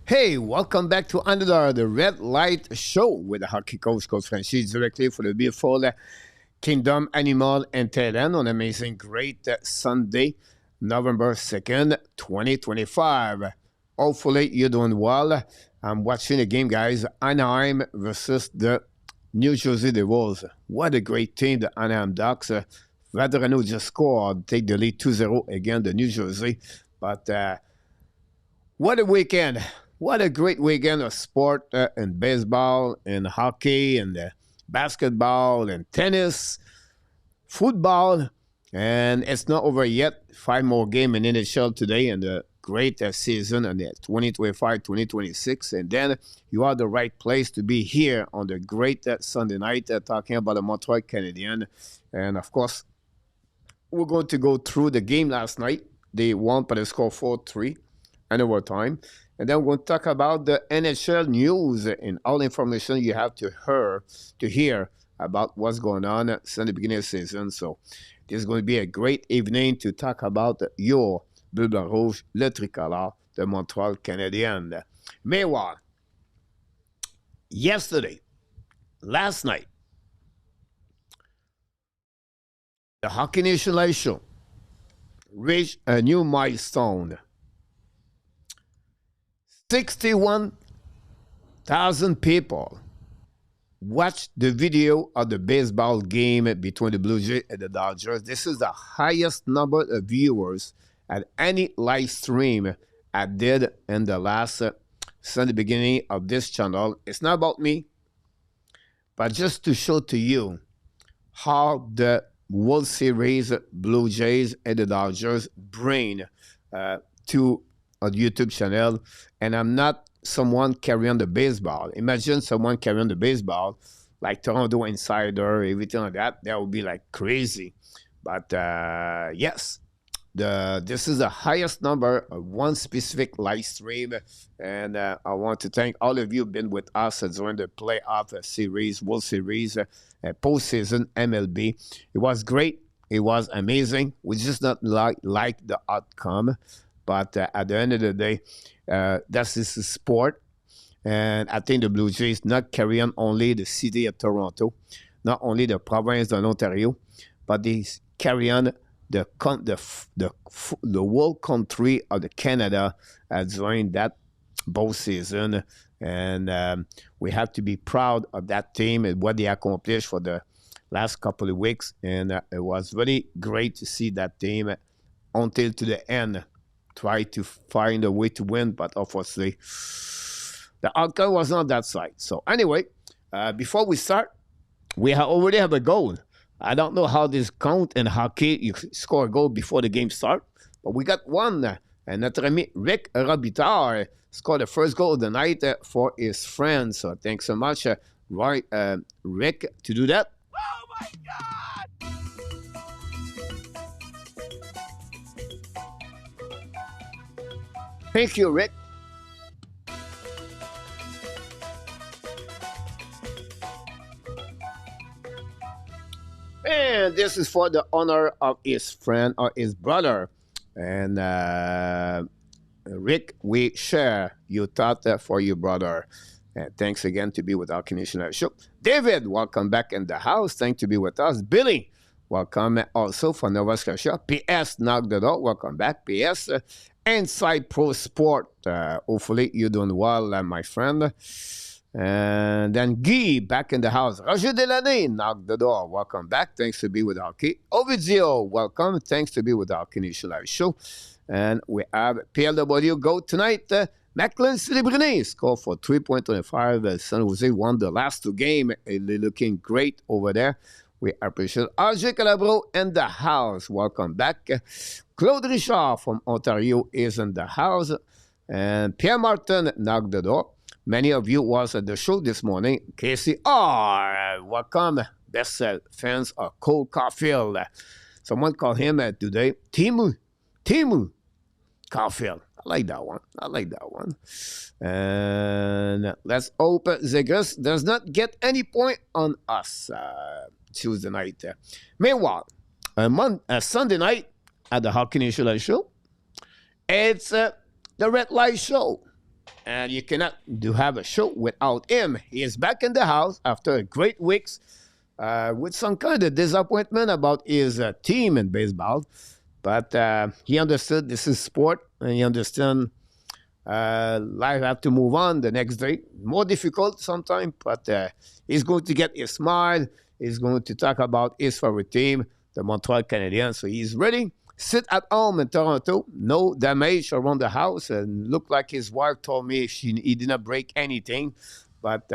Hey, welcome back to another the Red Light Show with the hockey coach, Coach Francis, directly for the beautiful Kingdom Animal and Thailand on amazing great Sunday, November 2nd, 2025. Hopefully you're doing well. I'm watching the game, guys. Anaheim versus the New Jersey Devils. What a great team, the Anaheim Ducks. Vaderano just scored, take the lead 2-0 against the New Jersey. But what a weekend. What a great weekend of sport in baseball, and hockey, and basketball, and tennis, football. And it's not over yet. 5 more games in NHL today, and the great season in 2025-2026. And then you are the right place to be here on the great Sunday night talking about the Montreal Canadiens. And, of course, we're going to go through the game last night. They won by the score 4-3 in overtime. And then we're going to talk about the NHL news and all information you have to hear about what's going on since the beginning of the season. So this is going to be a great evening to talk about your Bleu Blanc Rouge, le tricolore, the Montreal Canadiens. Meanwhile, last night, the Hockey Nation Live Show reached a new milestone. 61,000 people watched the video of the baseball game between the Blue Jays and the Dodgers. This is the highest number of viewers at any live stream I did in the last since the beginning of this channel. It's not about me, but just to show to you how the World Series Blue Jays and the Dodgers bring to a YouTube channel. And I'm not someone carrying the baseball. Imagine someone carrying the baseball, like Toronto Insider, everything like that. That would be like crazy. But yes, this is the highest number of one specific live stream. And I want to thank all of you who've been with us during the playoff series, World Series, postseason, MLB. It was great. It was amazing. We just not like the outcome. But at the end of the day, that's this sport. And I think the Blue Jays not carrying only the city of Toronto, not only the province of Ontario, but they carry on the whole country of the Canada during that bowl season. And we have to be proud of that team and what they accomplished for the last couple of weeks. And it was really great to see that team until to the end. Try to find a way to win, but obviously the outcome was not that side. So anyway, before we start, we already have a goal. I don't know how this count in hockey. You score a goal before the game starts, but we got one. And notre ami Rick Robitaille scored the first goal of the night for his friends. So thanks so much, Rick, to do that. Oh my God! Thank you, Rick. And this is for the honor of his friend or his brother. And Rick, we share your thought for your brother. And thanks again to be with our Canadian Live Show. David, welcome back in the house. Thanks to be with us. Billy, welcome also from Nova Scotia. PS, knock the door. Welcome back. PS, Inside Pro Sport. Hopefully you're doing well, my friend. And then Guy, back in the house. Roger Delaney, knock the door. Welcome back. Thanks to be with Hockey. Ovidio, welcome. Thanks to be with our Canadian Live Show. And we have PLW go tonight. Macklin Celebrine score for 3.25. San Jose won the last 2 games. They're looking great over there. We appreciate RJ Calabro in the house. Welcome back. Claude Richard from Ontario is in the house. And Pierre Martin knocked the door. Many of you was at the show this morning. Casey R. Welcome. Best fans of Cole Caulfield. Someone called him today Timu Caulfield. I like that one. And let's hope Zegers does not get any point on us Tuesday night. Meanwhile, Sunday night at the Hockey Nation Live Show, it's the Red Light Show. and you cannot do have a show without him. He is back in the house after a great weeks with some kind of disappointment about his team in baseball. But he understood this is sport, and he understand life have to move on the next day. More difficult sometimes, but he's going to get his smile. He's going to talk about his favorite team, the Montreal Canadiens. So he's ready. Sit at home in Toronto, no damage around the house, and look like his wife told me he didn't break anything. But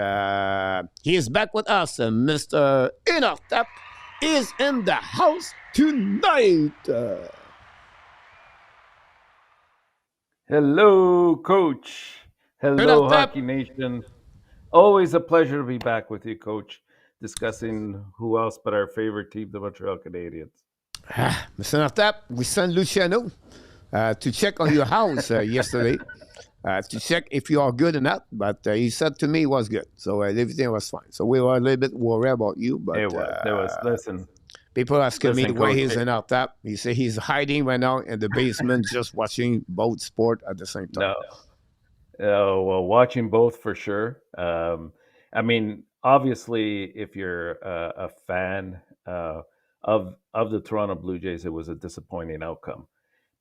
he is back with us, and Mr. Enortap is in the house tonight. Hello, Coach. Hello, Enortap, Hockey Nation. Always a pleasure to be back with you, Coach, discussing who else but our favorite team, the Montreal Canadiens. Mr. Enortap, we sent Luciano to check on your house yesterday. To check if you are good or not, but he said to me it was good, so everything was fine. So we were a little bit worried about you, but Listen, people asking me where Coach, he's in our tap. He said he's hiding right now in the basement, just watching both sport at the same time. well, watching both for sure. I mean, obviously, if you're a fan of the Toronto Blue Jays, it was a disappointing outcome.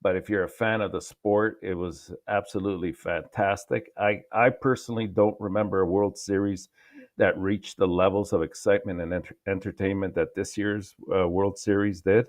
But if you're a fan of the sport, it was absolutely fantastic. I personally don't remember a World Series that reached the levels of excitement and entertainment that this year's World Series did.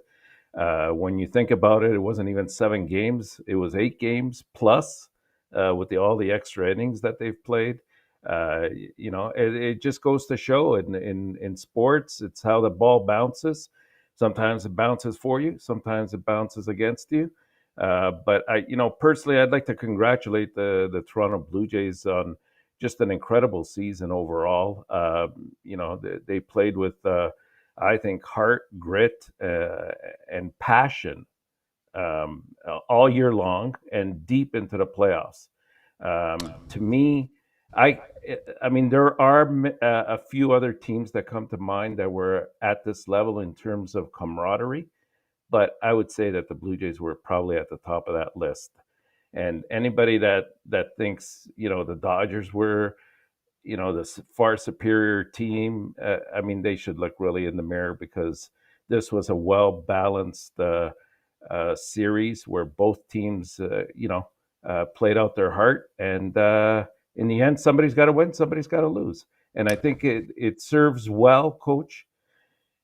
When you think about it, it wasn't even 7 games; it was 8 games plus, with all the extra innings that they've played. It just goes to show in sports, it's how the ball bounces. Sometimes it bounces for you, sometimes it bounces against you. But personally, I'd like to congratulate the Toronto Blue Jays on just an incredible season overall. They played with, I think, heart, grit, and passion all year long and deep into the playoffs. To me, I, I mean, there are a few other teams that come to mind that were at this level in terms of camaraderie, but I would say that the Blue Jays were probably at the top of that list. And anybody that thinks the Dodgers were the far superior team, I mean they should look really in the mirror, because this was a well balanced series where both teams played out their heart, and in the end somebody's got to win, somebody's got to lose. And I think it serves well, Coach,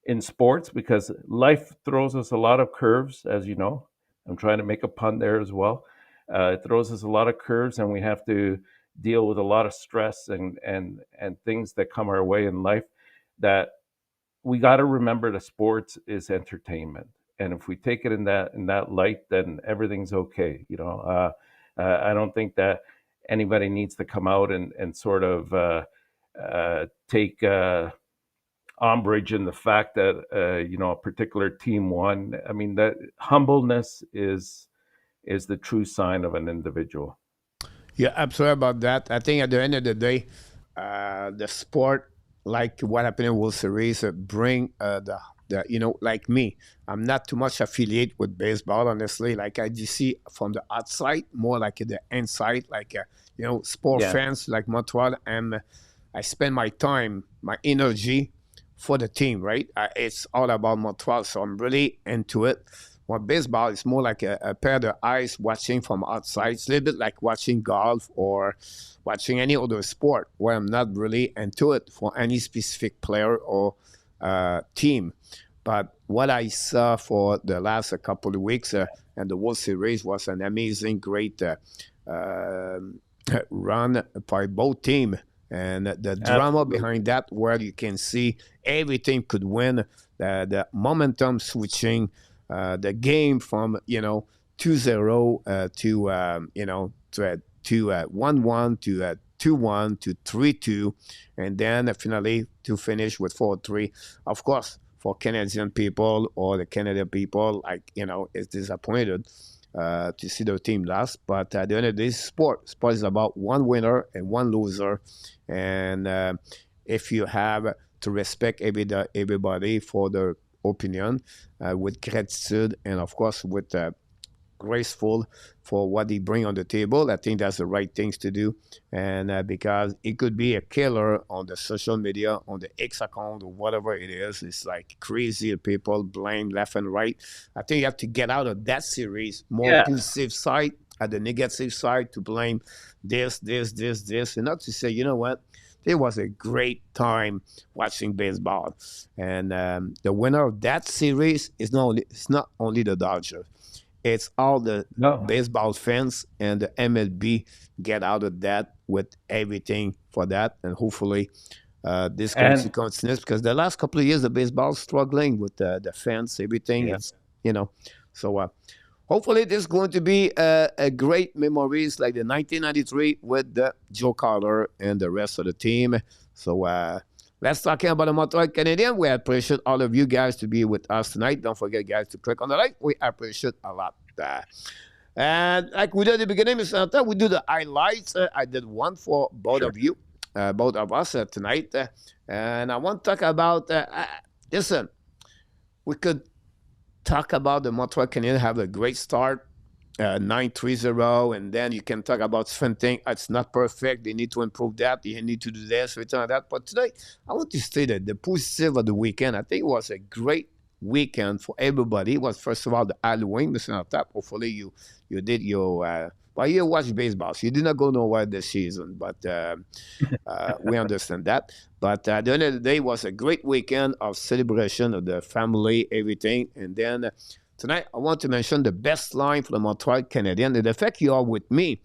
in sports, because life throws us a lot of curves, as you know. I'm trying to make a pun there as well. It throws us a lot of curves, and we have to deal with a lot of stress and things that come our way in life. That we got to remember that sports is entertainment, and if we take it in that light, then everything's okay. I don't think that anybody needs to come out and sort of take umbrage in the fact that a particular team won. I mean, that humbleness is the true sign of an individual. Yeah, absolutely about that. I think at the end of the day, the sport, like what happened in World Series, bring like me, I'm not too much affiliated with baseball, honestly. Like I just see from the outside, more like the inside, like sport Yeah. fans like Montreal, and I spend my time, my energy for the team, right? It's all about Montreal, so I'm really into it. Well, baseball is more like a pair of eyes watching from outside. It's a little bit like watching golf or watching any other sport where I'm not really into it for any specific player or team. But what I saw for the last couple of weeks and the World Series was an amazing, great run by both teams. And the drama Absolutely. behind that, where you can see everything could win, the momentum switching, the game from 2-0 to 1-1 to 2-1 to 3-2, and then finally to finish with 4-3. Of course, for Canadian people or the Canadian people, is disappointed to see their team last. But at the end of this sport is about one winner and one loser, and if you have to respect everybody for their opinion with gratitude and of course with graceful for what he bring on the table. I think that's the right things to do, and because it could be a killer on the social media, on the X account or whatever it is. It's like crazy. People blame left and right. I think you have to get out of that series more Yeah. positive side at the negative side to blame this, and not to say, you know what, it was a great time watching baseball. And the winner of that series is not only the Dodgers, it's all the No. baseball fans and the MLB get out of that with everything for that, and hopefully this going to And continue because the last couple of years the baseball struggling with the fans, everything. yeah, It's so. Hopefully, this is going to be a great memories like the 1993 with the Joe Carter and the rest of the team. So let's talk about the Montreal Canadiens. We appreciate all of you guys to be with us tonight. Don't forget, guys, to click on the like. We appreciate a lot. And like we did at the beginning, Mr. Hunter, we do the highlights. I did one for both sure. of you, both of us tonight. And I want to talk about, listen, we could talk about the Montreal Canadiens have a great start, 9-3-0, and then you can talk about something. It's not perfect. They need to improve that. They need to do this, return that. But today, I want to say that the positive of the weekend, I think it was a great weekend for everybody. It was, first of all, the Halloween, Mr. Intap. Hopefully, you did your, well, you watch baseball. So you did not go nowhere this season, but we understand that. But at the end of the day, it was a great weekend of celebration of the family, everything. And then tonight, I want to mention the best line for the Montreal Canadiens. And the fact you are with me,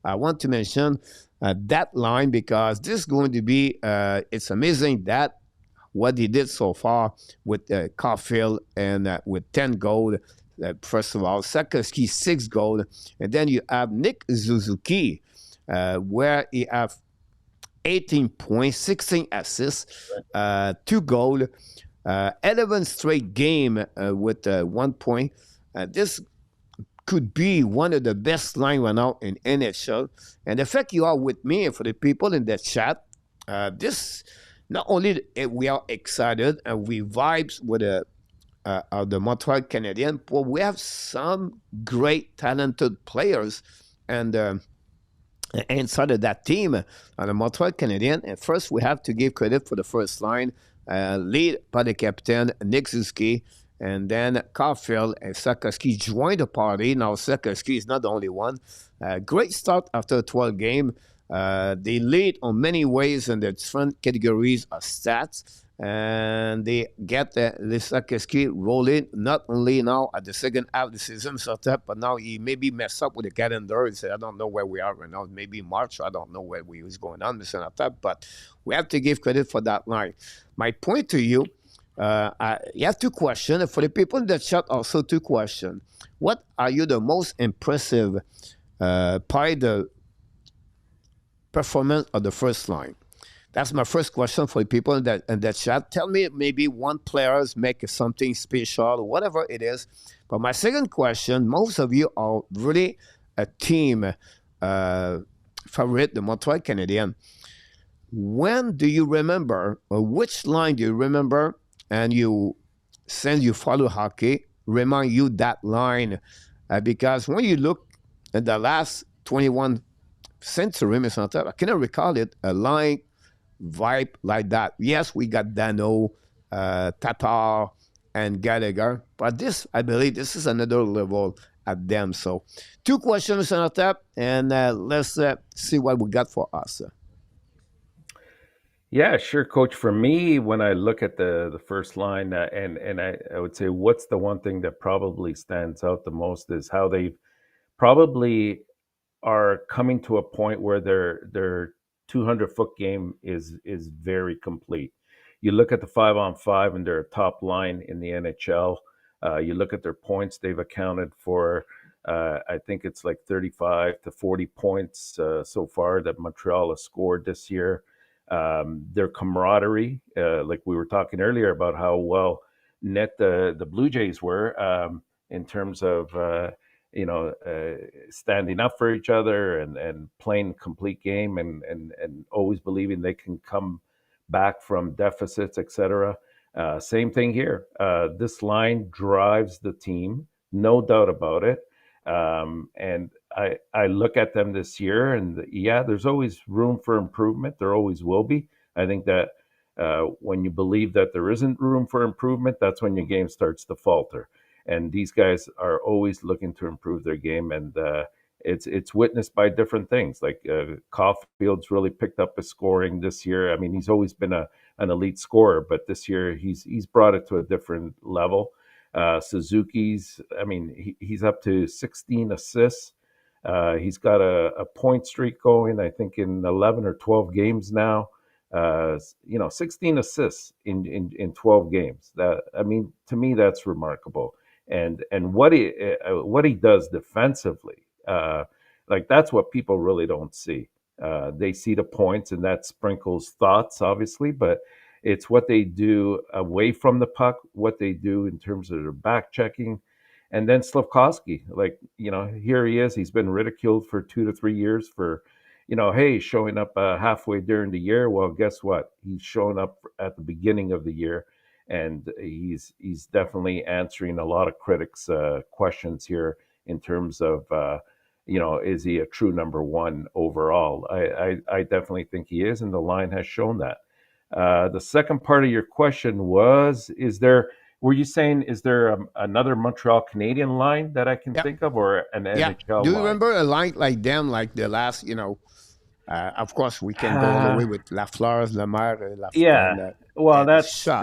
I want to mention that line because this is going to be, it's amazing that what he did so far with Caulfield and with 10 goals. First of all, Sikorsky 6 goals, and then you have Nick Suzuki, where he have 18 points, 16 assists, 2 goals, 11 straight game with 1 point. This could be one of the best line right now in NHL. And the fact you are with me and for the people in the chat, this not only we are excited and we vibes with the Montreal Canadiens, but we have some great talented players and inside of that team on the Montreal Canadiens. And first, we have to give credit for the first line, lead by the captain, Nick Suzuki, and then Caulfield and Sikorsky joined the party. Now, Sikorsky is not the only one. Great start after a 12 game. They lead on many ways in the different categories of stats. And they get the Sikorsky rolling not only now at the second half of the season, but now he maybe messed up with the calendar. He said, I don't know where we are right now. Maybe March. I don't know where we was going on, Mr. Intap, but we have to give credit for that line. My point to you, you have 2 questions. For the people in the chat, also 2 questions. What are you the most impressive by the performance of the first line? That's my first question for the people in that chat. Tell me maybe one players make something special, whatever it is. But my second question, most of you are really a team favorite, the Montreal Canadiens. When do you remember, or which line do you remember, and you, since you follow hockey, remind you that line? Because when you look at the last 21 century, Mr. Intap, I cannot recall it, a line vibe like that. Yes, we got Dano, Tatar, and Gallagher, but this, I believe, this is another level at them. So, 2 questions, Mr. Intap, and let's see what we got for us. Yeah, sure, Coach. For me, when I look at the first line, and I would say, what's the one thing that probably stands out the most is how they probably are coming to a point where their 200-foot game is very complete. You look at the 5-on-5 and their top line in the NHL. You look at their points; they've accounted for. I think it's like 35 to 40 points so far that Montreal has scored this year. Their camaraderie, like we were talking earlier about how well net the Blue Jays were in terms of standing up for each other and playing complete game and always believing they can come back from deficits, etc. Same thing here. This line drives the team, no doubt about it. And I look at them this year, and yeah, there's always room for improvement. There always will be. I think that when you believe that there isn't room for improvement, that's when your game starts to falter. And these guys are always looking to improve their game, and it's witnessed by different things. Like Caulfield's really picked up his scoring this year. I mean, he's always been an elite scorer, but this year he's brought it to a different level. Suzuki's, I mean, he's up to 16 assists. He's got a point streak going, I think, in 11 or 12 games now. 16 assists in 12 games. That, I mean, to me, that's remarkable. And what he does defensively, like that's what people really don't see. They see the points, and that sprinkles thoughts, obviously, but it's what they do away from the puck, what they do in terms of their back checking. And then Slavkovsky, like, here he is. He's been ridiculed for 2 to 3 years for, hey, showing up halfway during the year. Well, guess what? He's showing up at the beginning of the year, and he's definitely answering a lot of critics' questions here in terms of, is he a true number one overall? I definitely think he is, and the line has shown that. The second part of your question was, were you saying, is there another Montreal Canadian line that I can Yeah. think of, or an Yeah. NHL Do you line? remember a line like them, like the last, of course, we can go all the way with Lafleur, Lemaire, Yeah. Well, and Shot.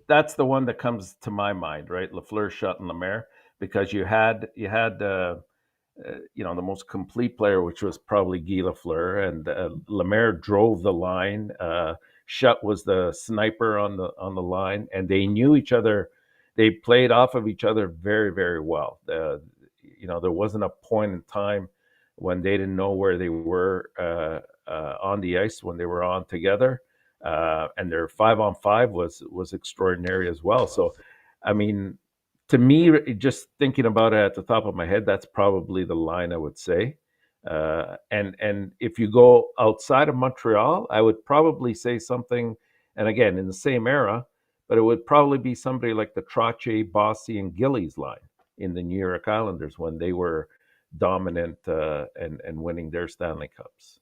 that's the one that comes to my mind, right? Lafleur, Shutt, and Lemaire, because you had the most complete player, which was probably Guy Lafleur, and Lemaire drove the line. Shutt was the sniper on the line, and they knew each other. They played off of each other very, very well. There wasn't a point in time when they didn't know where they were on the ice when they were on together, and their 5-on-5 was extraordinary as well. So, I mean, to me, just thinking about it at the top of my head, that's probably the line I would say. And if you go outside of Montreal, I would probably say something, and again in the same era, but it would probably be somebody like the Trottier, Bossy, and Gillies line in the New York Islanders when they were dominant and winning their Stanley Cups.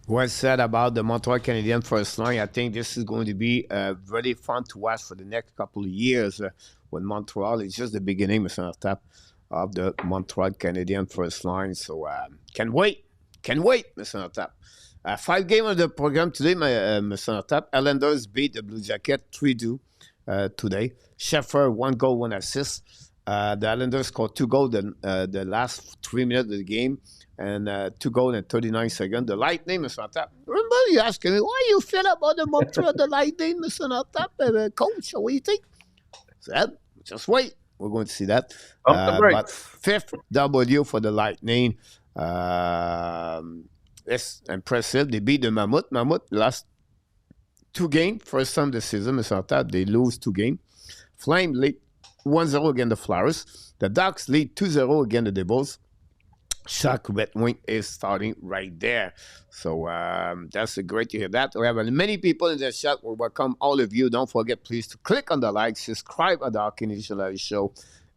Well said about the Montreal Canadiens first line. I think this is going to be very fun to watch for the next couple of years with Montreal. It's just the beginning, Mr. Intap, of the Montreal Canadiens first line. So can wait, Mr. Intap. 5 games of the program today, Mr. Intap. Islanders beat the Blue Jacket 3-2 today. Sheffer, 1 goal, 1 assist. The Islanders scored 2 goals the last 3 minutes of the game, and 2 goals in 39 seconds. The Lightning, Mr. Intap. Remember you asking me, why you feel about the Montreal, the Lightning, Mr. Intap? Coach, what do you think? Said, just wait. We're going to see that. But 5th W for the Lightning. It's impressive. They beat the Mammoth. Mammoth last 2 games. First time this season, Mr. Intap, they lose 2 games. Flame lead 1-0 against the Flyers. The Ducks lead 2-0 against the Devils. Shock Red Wing is starting right there. So that's great to hear that. We have many people in the chat. We welcome all of you. Don't forget, please, to click on the like, subscribe at the Hockey Initial Show.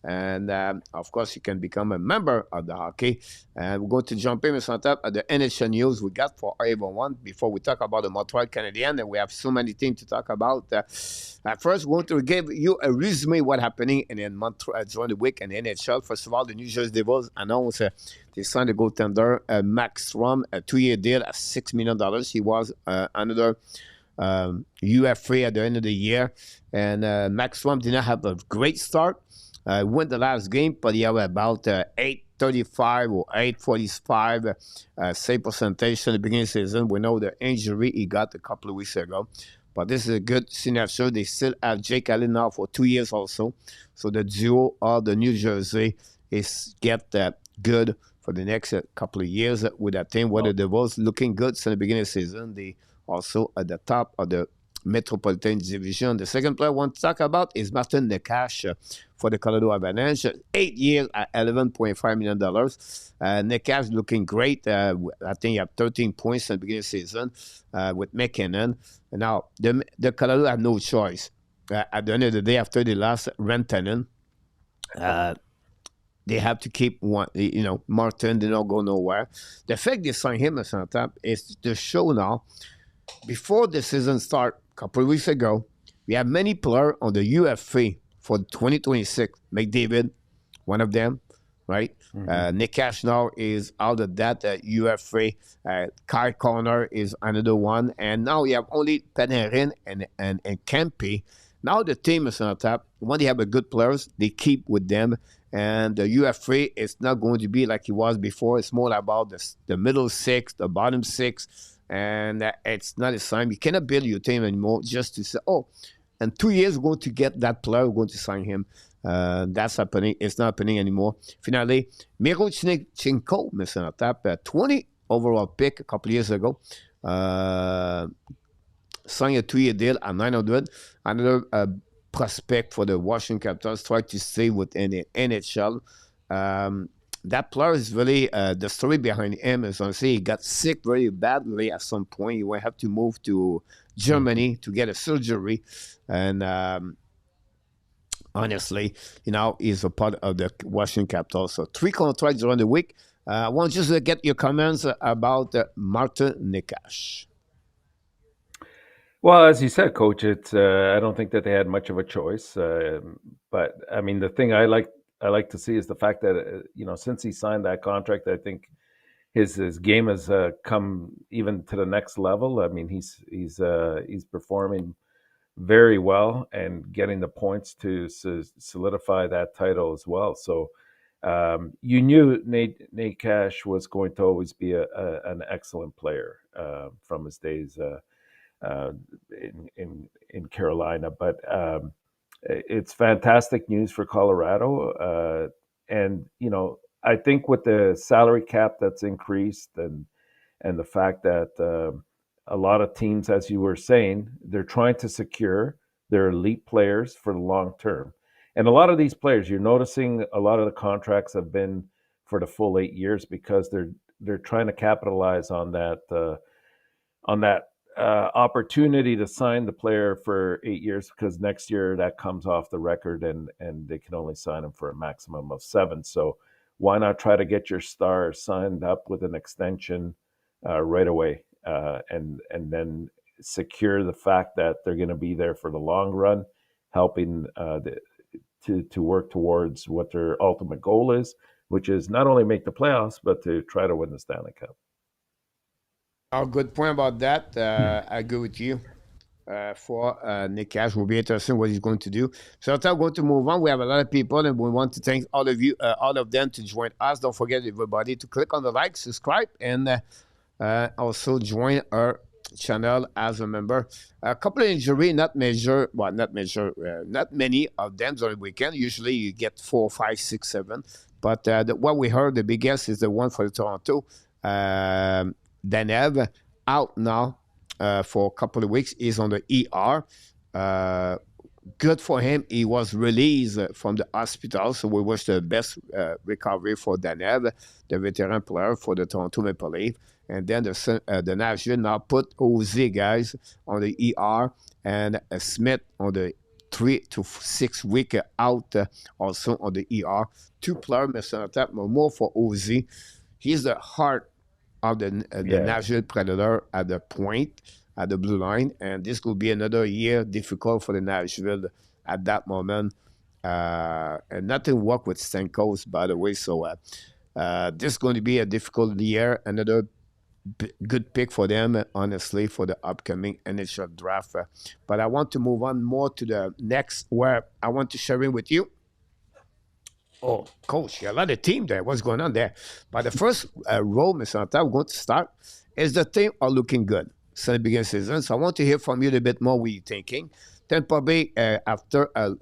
And, of course, you can become a member of the Hockey. And we're going to jump in, Mr. Intap, at the NHL news we got for everyone before we talk about the Montreal Canadiens. And we have so many things to talk about. First, we want to give you a resume of what's happening in Montreal during the week in the NHL. First of all, the New Jersey Devils announced they signed a goaltender, Max Strom, a 2-year deal at $6 million. He was another UFA at the end of the year. And Max Strom did not have a great start. Won the last game, but he had about 835 or 845 save percentage in the beginning of the season. We know the injury he got a couple of weeks ago. But this is a good signature. They still have Jake Allen now for 2 years also. So the duo of the New Jersey is get good for the next couple of years with that team. Where the Devils looking good since the beginning of the season. They also at the top of the Metropolitan Division. The second player I want to talk about is Martin Necas for the Colorado Avalanche. 8 years at $11.5 million. Necas looking great. I think he had 13 points at the beginning of the season with McKinnon. And now, the Colorado have no choice. At the end of the day, after they lost Rantanen, they have to keep one. Martin did not go nowhere. The fact they signed him as on top is to show now. Before the season start, a couple of weeks ago, we have many players on the UFA for 2026. McDavid, one of them, right? Nick Cash now is out of that UFA. Kyle Connor is another one. And now you have only Panarin and Kempe. Now the team is on top. When they have a good players, they keep with them. And the UFA is not going to be like it was before. It's more about the middle six, the bottom six. And it's not the same. You cannot build your team anymore just to say, oh, and 2 years we're going to get that player, we're going to sign him. That's happening. It's not happening anymore. Finally, Mirochnichenko, Mr. Intap, 20 overall pick a couple of years ago. Signed a 2-year deal at 900. Another prospect for the Washington Capitals, tried to stay within the NHL. That player is really, the story behind him is honestly, he got sick very badly at some point. He will have to move to Germany to get a surgery. And honestly, he's a part of the Washington Capitals. So 3 contracts during the week. I want just to get your comments about Martin Necas. Well, as you said, Coach, it's I don't think that they had much of a choice. But I mean, the thing I like to see is the fact that since he signed that contract, I think his game has come even to the next level. I mean, he's performing very well and getting the points to solidify that title as well. So you knew Nate Cash was going to always be an excellent player from his days in Carolina, but it's fantastic news for Colorado. And I think with the salary cap that's increased and the fact that a lot of teams, as you were saying, they're trying to secure their elite players for the long term. And a lot of these players, you're noticing a lot of the contracts have been for the full 8 years because they're trying to capitalize on that opportunity to sign the player for 8 years, because next year that comes off the record and they can only sign him for a maximum of 7. So why not try to get your star signed up with an extension right away and then secure the fact that they're going to be there for the long run, helping to work towards what their ultimate goal is, which is not only make the playoffs, but to try to win the Stanley Cup. Oh, good point about that. I agree with you. For Nick Cash, will be interesting what he's going to do. So I'm going to move on. We have a lot of people, and we want to thank all of you, all of them, to join us. Don't forget, everybody, to click on the like, subscribe, and also join our channel as a member. A couple of injuries, not many of them during the weekend. Usually you get 4, 5, 6, 7. But what we heard, the biggest is the one for Toronto. Demidov out now for a couple of weeks. He's on the ER. Good for him. He was released from the hospital, so we wish the best recovery for Demidov, the veteran player for the Toronto Maple Leafs. And then the Nashville now put OZ guys on the ER and Smith on the 3 to 6 week out also on the ER. 2 players, Mr. Intap, more for OZ. He's the heart of the Nashville Predator at the point, at the blue line. And this could be another year difficult for the Nashville at that moment. And nothing worked with Stamkos, by the way. So this is going to be a difficult year. Another good pick for them, honestly, for the upcoming NHL draft. But I want to move on more to the next, where I want to share it with you. Oh, Coach, you have a lot of team there. What's going on there? But the first role, Mr. Intap, we're going to start, is the team are looking good since the beginning of the season. So I want to hear from you a little bit more what you're thinking. Tampa Bay, after a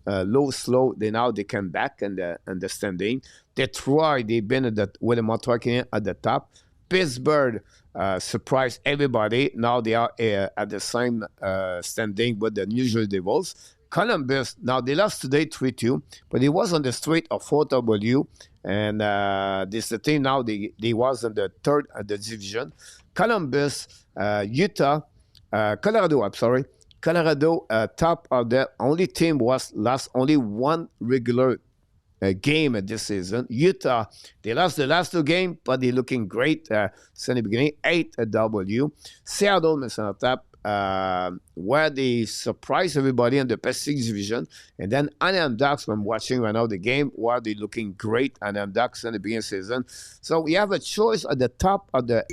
low, slow, they come back in the standing. Detroit, they've been with the Montreal Canadiens at the top. Pittsburgh surprised everybody. Now they are at the same standing with the New Jersey Devils. Columbus, now they lost today 3-2, but it was on the street of 4W, and this the team now, they was in the third the division. Columbus, Utah, Colorado, top of the only team was lost only one regular game this season. Utah, they lost the last two games, but they're looking great since the beginning. 8 W. Seattle, Mr. Tap, where they surprised everybody in the Pacific Division. And then Anaheim Ducks, I'm watching right now the game, where they're looking great. Anaheim Ducks in the beginning of the season. So we have a choice at the top of the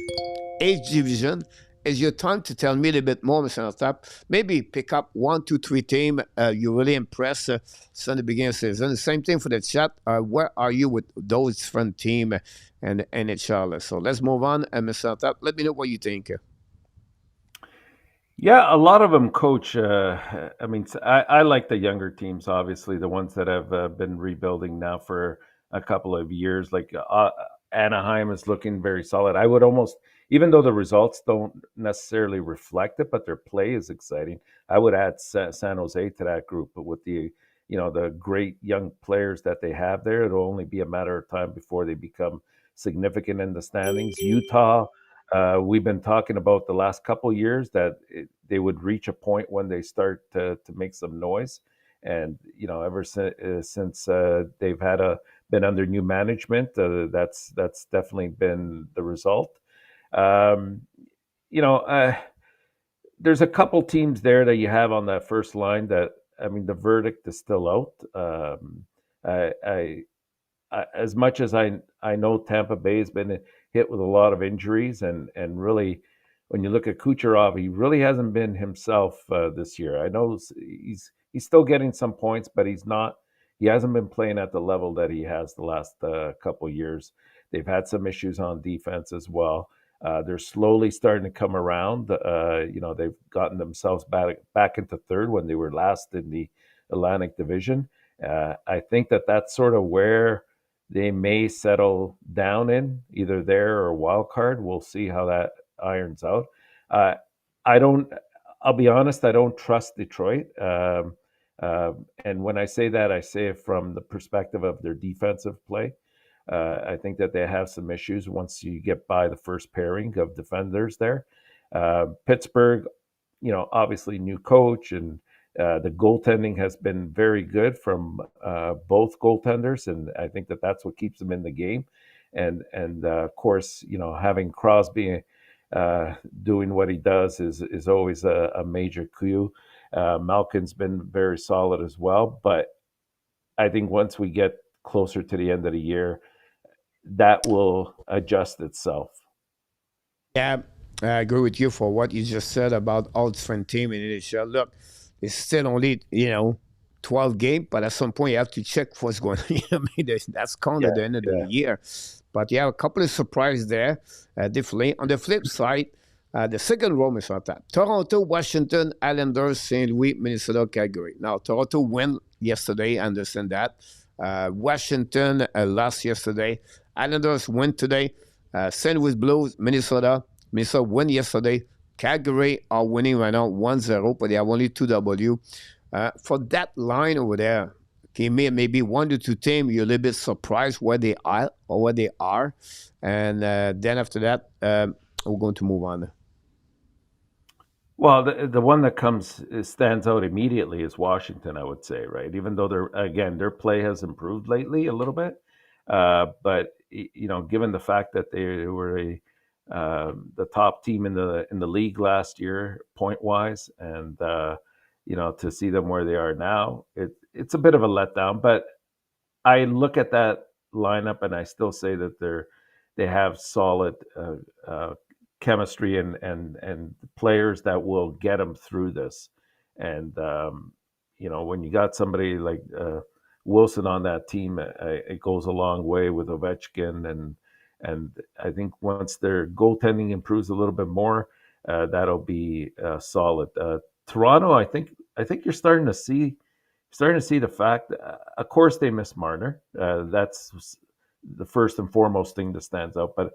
H Division. Is your time to tell me a little bit more, Mr. Intap? Maybe pick up 1, 2, 3 team you really impressed since the beginning of the season. The same thing for the chat. Where are you with those different team and NHL? So let's move on, Mr. Intap. Let me know what you think. Yeah, a lot of them coach. I mean, I like the younger teams, obviously, the ones that have been rebuilding now for a couple of years. Like Anaheim is looking very solid. I would almost, even though the results don't necessarily reflect it, but their play is exciting. I would add San Jose to that group, but with the great young players that they have there, it'll only be a matter of time before they become significant in the standings. Utah, we've been talking about the last couple years that they would reach a point when they start to make some noise, and ever since they've been under new management, that's definitely been the result. Um, you know, there's a couple teams there that you have on that first line that, I mean, the verdict is still out. I as much as I know Tampa Bay has been hit with a lot of injuries, and really, when you look at Kucherov, he really hasn't been himself this year. I know he's still getting some points, but he hasn't been playing at the level that he has the last couple years. They've had some issues on defense as well. They're slowly starting to come around. They've gotten themselves back into third when they were last in the Atlantic Division. I think that's sort of where they may settle down in, either there or wild card. We'll see how that irons out. Uh, I don't. I'll be honest. I don't trust Detroit. And when I say that, I say it from the perspective of their defensive play. I think that they have some issues once you get by the first pairing of defenders there. Pittsburgh, obviously new coach, and the goaltending has been very good from both goaltenders, and I think that's what keeps them in the game. And of course, having Crosby doing what he does is always a major clue. Malkin's been very solid as well, but I think once we get closer to the end of the year, that will adjust itself. Yeah, I agree with you for what you just said about all different team in NHL. Look, it's still only 12 games, but at some point you have to check what's going on. I mean, that's kind Yeah, of the end of the yeah. year. But yeah, a couple of surprises there, definitely. On the flip side, the second row is not that. Toronto, Washington, Islanders, St. Louis, Minnesota, Calgary. Now, Toronto won yesterday, I understand that. Washington lost yesterday. Islanders win today. St. Louis Blues, Minnesota. Minnesota win yesterday. Calgary are winning right now 1-0, but they have only 2 W. For that line over there, okay, maybe 1 to 2 teams, you're a little bit surprised where they are or where they are. And then after that, we're going to move on. Well, the one that stands out immediately is Washington, I would say, right? Even though their play has improved lately a little bit, but given the fact that they were the top team in the league last year, point wise, and to see them where they are now, it's a bit of a letdown. But I look at that lineup and I still say that they have solid chemistry and players that will get them through this. And when you got somebody like Wilson on that team, it goes a long way with Ovechkin, and I think once their goaltending improves a little bit more, that'll be solid. Toronto, I think you're starting to see the fact. Of course, they miss Marner. That's the first and foremost thing that stands out. But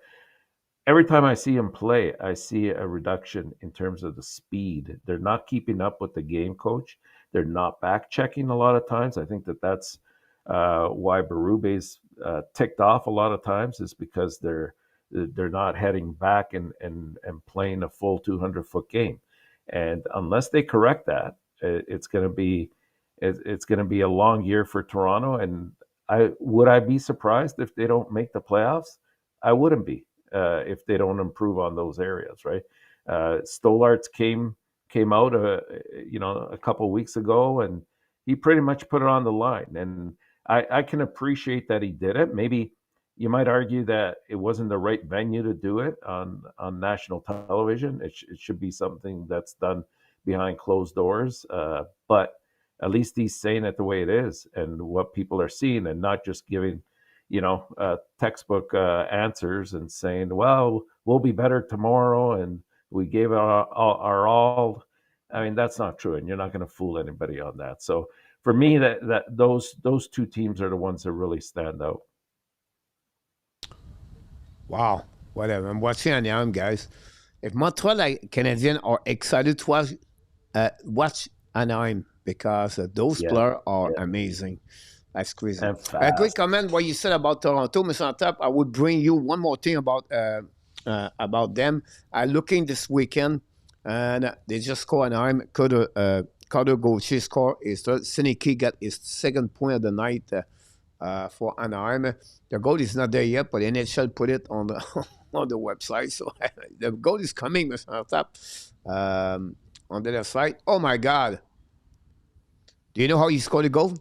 every time I see him play, I see a reduction in terms of the speed. They're not keeping up with the game coach. They're not back checking a lot of times. I think that's why Berube's ticked off a lot of times, is because they're not heading back and playing a full 200-foot game. And unless they correct that, it's going to be a long year for Toronto. And I be surprised if they don't make the playoffs? I wouldn't be if they don't improve on those areas, right? Stolarz came out, a couple of weeks ago, and he pretty much put it on the line. And I can appreciate that he did it. Maybe you might argue that it wasn't the right venue to do it on national television. It should be something that's done behind closed doors. But at least he's saying it the way it is and what people are seeing, and not just giving, textbook answers and saying, "Well, we'll be better tomorrow," and we gave our all. I mean, that's not true, and you're not going to fool anybody on that. So for me, that those two teams are the ones that really stand out. Wow. Whatever. I'm watching Anaheim, guys. If Montreal Canadiens are excited to watch Anaheim because those Yeah, players are yeah, amazing. That's crazy. and A quick fast. comment what you said about Toronto, Mr. Intap. I would bring you one more thing about them. I looking this weekend, and they just scored Anaheim. Carter Gauthier score is Siniki got his second point of the night for Anaheim. The goal is not there yet, but NHL put it on the on the website. So the goal is coming, Mr. Intap, on the other side. Oh my God! Do you know how he scored the goal?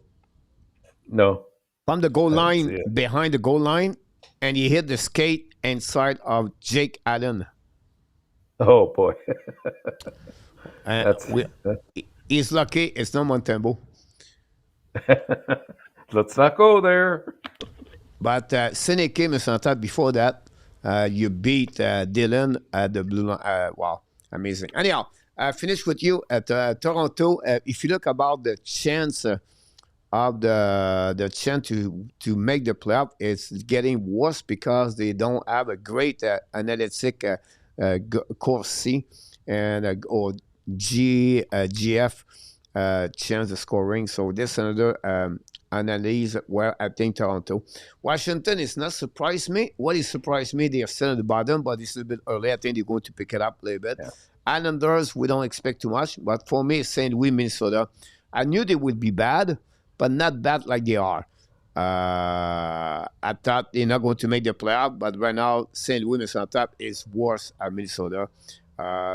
No, From the goal I didn't line, see it. behind the goal line, and he hit the skate inside of Jake Allen. Oh boy, Uh, that's we, he's lucky it's not Montembeau. let's not go there. But Seneke, Mr. Before that, you beat Dylan at the blue line. Wow, amazing. Anyhow, I finished with you at Toronto. If you look about the chance of the chance to make the playoff, it's getting worse because they don't have a great analytic course C and or GF chance of scoring. So this another analyze where I think Toronto. Washington is not surprised me. What is surprised me, they are still at the bottom, but it's a bit early. I think they're going to pick it up a little bit. Yeah, Islanders, we don't expect too much, but for me, St. Louis, Minnesota, I knew they would be bad, but not bad like they are. I thought they're not going to make the playoff, but right now, St. Louis, Minnesota is worse at Minnesota.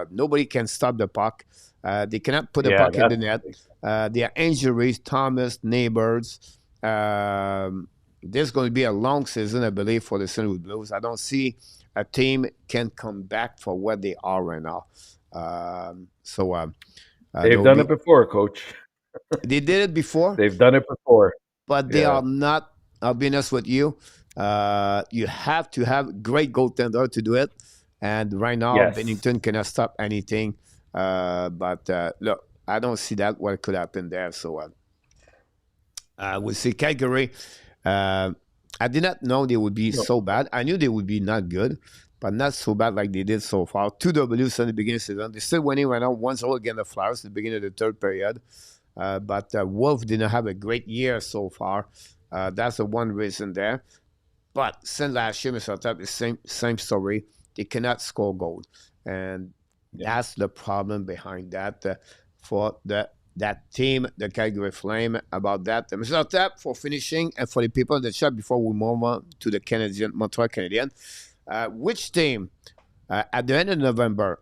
Nobody can stop the puck. They cannot put the yeah, puck in the that's net. There are injuries, Thomas, Neighbors. There's going to be a long season, I believe, for the St. Louis Blues. I don't see a team can come back for what they are right now. they've they'll done it be. before, Coach. They did it before, They've done it before. but they Yeah. are not. I'll be honest with you. You have to have great goaltender to do it, and right now Yes. Bennington cannot stop anything. But look, I don't see that what could happen there. So we'll see Calgary. Uh, I did not know they would be No. so bad. I knew they would be not good, but not so bad like they did so far. Two W's in the beginning of the season. They're still winning right now. 1-0 against the Flyers at the beginning of the third period. But Wolf didn't have a great year so far. That's the one reason there. But since last year, Mr. Top, the same story. They cannot score goals, and Yeah. that's the problem behind that for that team, the Calgary Flame. About that, Mr. Tap, for finishing and for the people in the chat before we move on to the Montreal Canadiens. Which team at the end of November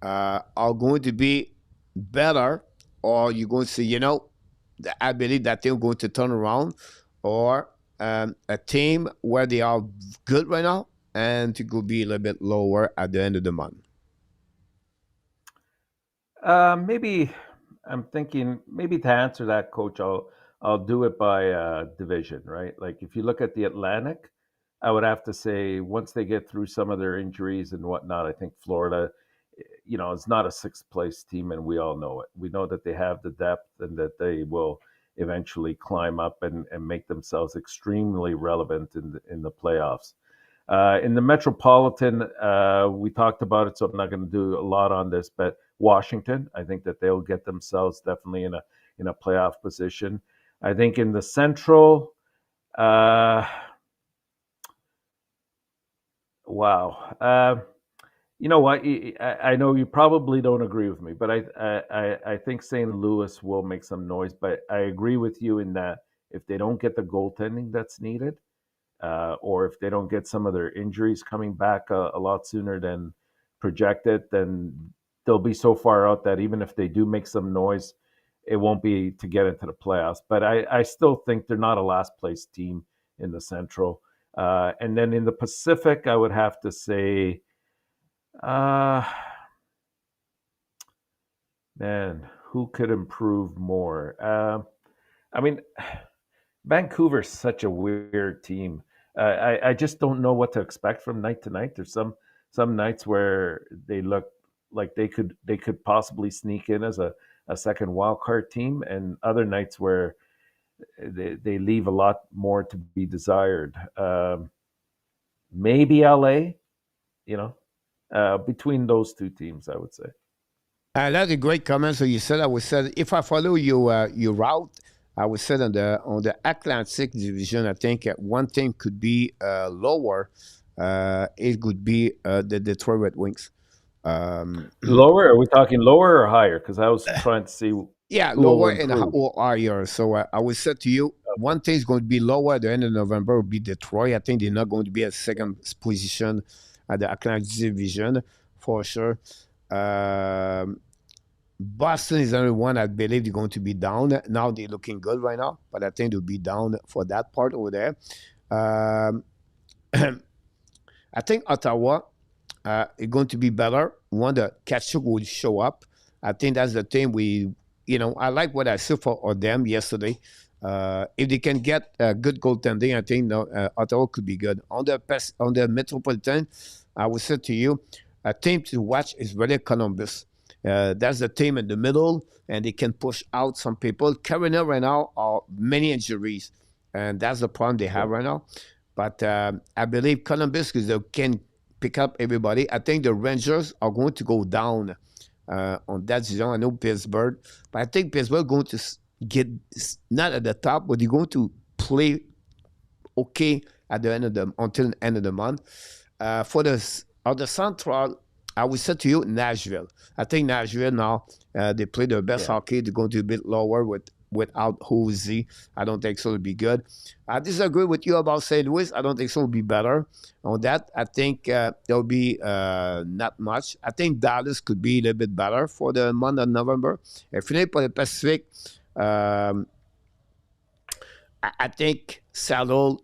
are going to be better, or you're going to say, I believe that they're going to turn around, or a team where they are good right now and to go be a little bit lower at the end of the month? Maybe I'm thinking maybe to answer that, Coach, I'll do it by division, right? Like if you look at the Atlantic, I would have to say once they get through some of their injuries and whatnot, I think Florida, is not a sixth place team, and we all know it. We know that they have the depth and that they will eventually climb up and make themselves extremely relevant in the playoffs. In the Metropolitan, we talked about it, so I'm not going to do a lot on this, but Washington, I think that they'll get themselves definitely in a playoff position. I think in the Central, uh, wow. You know what? I know you probably don't agree with me, but I think St. Louis will make some noise. But I agree with you in that if they don't get the goaltending that's needed, or if they don't get some of their injuries coming back a lot sooner than projected, then they'll be so far out that even if they do make some noise, it won't be to get into the playoffs. But I still think they're not a last place team in the Central. And then in the Pacific, I would have to say, uh, man, who could improve more? I mean, Vancouver's such a weird team. I just don't know what to expect from night to night. There's some nights where they look like they could possibly sneak in as a second wild card team, and other nights where they leave a lot more to be desired. Maybe LA, you know, between those two teams, I would say. That's a great comment. So you said, I would say, if I follow your route, I would say on the Atlantic division, I think one team could be lower. It could be the Detroit Red Wings. Lower? Are we talking lower or higher? Because I was trying to see who Yeah, will lower and improve. or higher. So I would say to you, one thing is going to be lower at the end of November will be Detroit. I think they're not going to be at second position at the Atlantic division for sure. Um, Boston is the only one I believe they're going to be down. Now they're looking good right now, but I think they'll be down for that part over there. Um, I think Ottawa is going to be better when the Kachuk will show up. I think that's the thing I like what I saw for them yesterday. If they can get a good goaltending, I think Ottawa could be good. On the Metropolitan, I would say to you, a team to watch is really Columbus. That's the team in the middle, and they can push out some people. Carolina right now are many injuries, and that's the problem they have Yeah. right now. But I believe Columbus, because they can pick up everybody. I think the Rangers are going to go down on that season. I know Pittsburgh, but I think Pittsburgh going to get not at the top, but they're going to play okay at the end of the until the end of the month. For the Central, I would say to you Nashville. I think Nashville now they play their best Yeah. hockey. They're going to be a bit lower without Hosey. I don't think so. It'll be good. I disagree with you about St. Louis. I don't think so. It'll be better on that. I think there'll be not much. I think Dallas could be a little bit better for the month of November. If you for the Pacific, um, I think Seattle,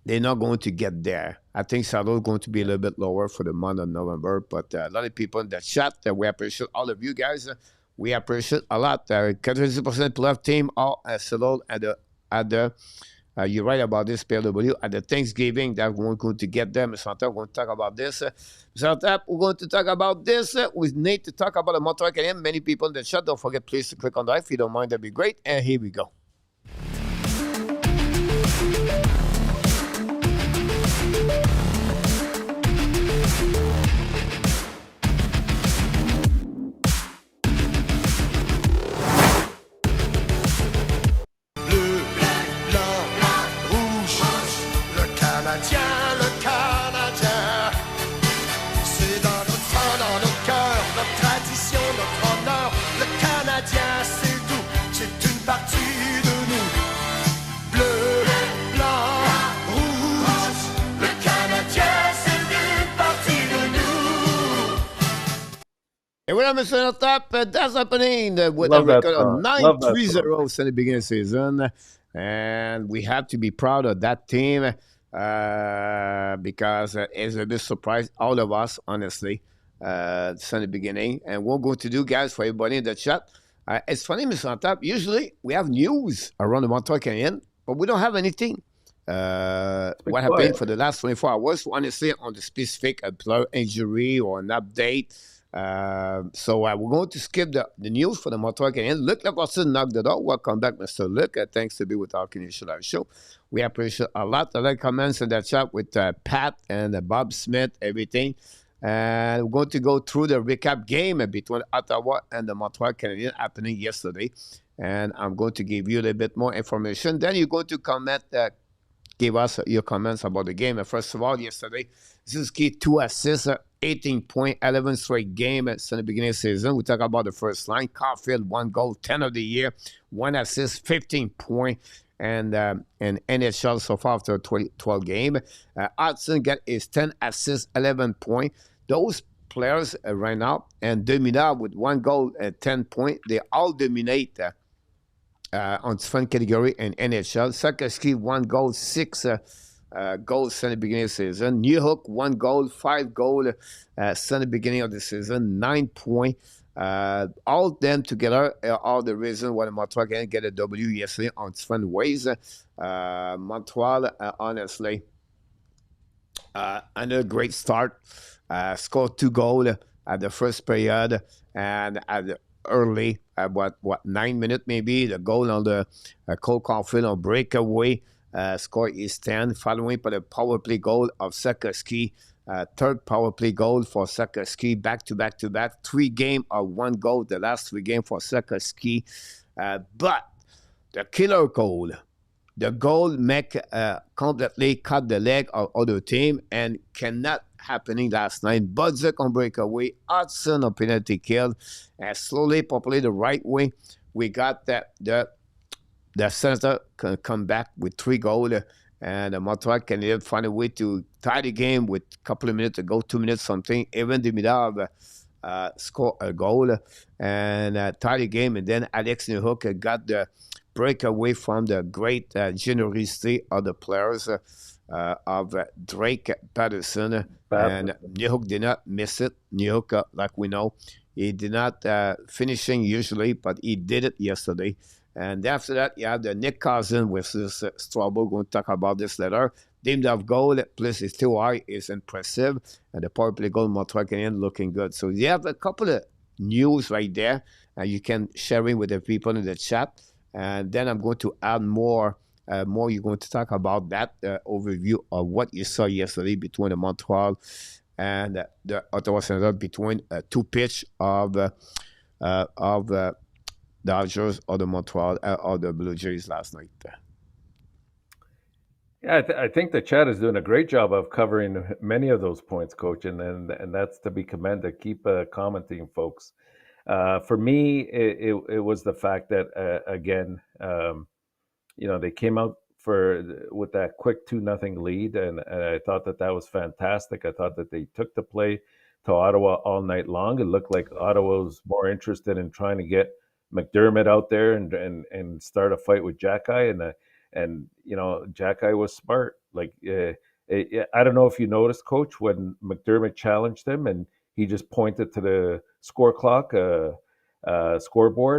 they're not going to get there. I think Seattle is going to be a little bit lower for the month of November. But a lot of people in the chat, we appreciate all of you guys. We appreciate a lot. 40% playoff team all Seattle at the you're right about this, PLW. At the Thanksgiving, that we're going to get them. Mr. Intap, we're going to talk about this. Mr. Intap, we're going to talk about this. We need to talk about the Montreal Canadiens. Many people in the chat, don't forget, please, to click on that. If you don't mind, that'd be great. And here we go. C'est dans notre sang, dans nos cœurs, notre tradition, notre honneur. Le Canadien, c'est tout, c'est une partie de nous. Bleu, blanc, rouge. Le Canadien, c'est une partie de nous. And when I'm Mr. Intap, that's happening with a Love that record of song. Love that song. 9-3-0 since the beginning of the season. And we have to be proud of that team because it's a bit surprised all of us, honestly, since the beginning. And what we're going to do, guys, for everybody in the chat, it's funny, Mr. Intap, usually we have news around the Montreal Canadiens, but we don't have anything. What happened quiet. for the last 24 hours, honestly, on the specific player injury or an update. So we're going to skip the news for the Montreal Canadiens. Luc Laportine knocked it out. Welcome back, Mr. Luc. Thanks to be with our Canadian Live Show. We appreciate a lot of the comments in that chat with Pat and Bob Smith, everything. And we're going to go through the recap game between Ottawa and the Montreal Canadiens happening yesterday. And I'm going to give you a little bit more information. Then you're going to comment, give us your comments about the game. And first of all, yesterday, Suzuki 2 assists. 18 point, 11 straight game since the beginning of the season. We talk about the first line. Caulfield, 1 goal, 10 of the year, 1 assist, 15 point, and NHL so far after 12 game. Hutson got his 10 assists, 11 point. Those players right now, and Demidov with 1 goal and 10 point, they all dominate on different category in NHL. Sakarski, 1 goal, 6 goals since the beginning of the season. Newhook, 1 goal, 5 goals since the beginning of the season, 9 point. All of them together are the reason why the Montreal can get a W yesterday on different ways. Montreal, honestly, another great start. Scored 2 goals at the first period, and at the early, what 9 minutes maybe, the goal on the Cole Caulfield on breakaway. Score is 10, following by the power play goal of Sakarski. Third power play goal for Sakarski, back to back to back. 3 games of 1 goal, the last 3 games for Sakarski. But the killer goal, the goal make completely cut the leg of other team and cannot happening last night. Budzik on breakaway, Hutson on penalty kill, and slowly, probably the right way, we got the center can come back with 3 goals, and the Montreal Canadiens find a way to tie the game with a couple of minutes to go, 2 minutes something. Even Demidov score a goal and tie the game, and then Alex Newhook got the breakaway from the great generosity of the players of Drake Patterson. And Newhook did not miss it. Newhook, like we know, he did not finishing usually, but he did it yesterday. And after that, you have the Nick Cousin with this Strabo. We're going to talk about this later. Demidov goal, plus his 2 high is impressive. And the power play goal, Montreal Canadiens looking good. So you have a couple of news right there. And you can share it with the people in the chat. And then I'm going to add more. You're going to talk about that overview of what you saw yesterday between the Montreal and the Ottawa Senators, between 2 pitch of Dodgers or the Montreal or the Blue Jays last night. Yeah, I think the chat is doing a great job of covering many of those points, Coach, and that's to be commended. Keep commenting, folks. For me, it was the fact that again, they came out with that quick 2-0 lead, and I thought that was fantastic. I thought that they took the play to Ottawa all night long. It looked like Ottawa was more interested in trying to get McDermott out there and start a fight with Jacky, and Jacky was smart. Like I don't know if you noticed, Coach, when McDermott challenged him and he just pointed to the scoreboard,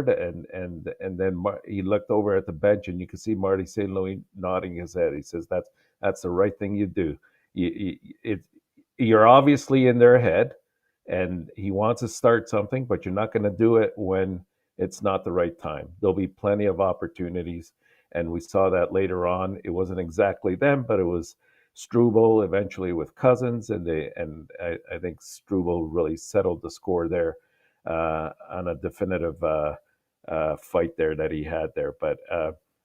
and then he looked over at the bench, and you could see Marty St. Louis nodding his head. He says that's the right thing you do. You're obviously in their head, and he wants to start something, but you're not going to do it when it's not the right time. There'll be plenty of opportunities, and we saw that later on. It wasn't exactly them, but it was Struble eventually with Cousins, and I think Struble really settled the score there on a definitive fight there that he had there. But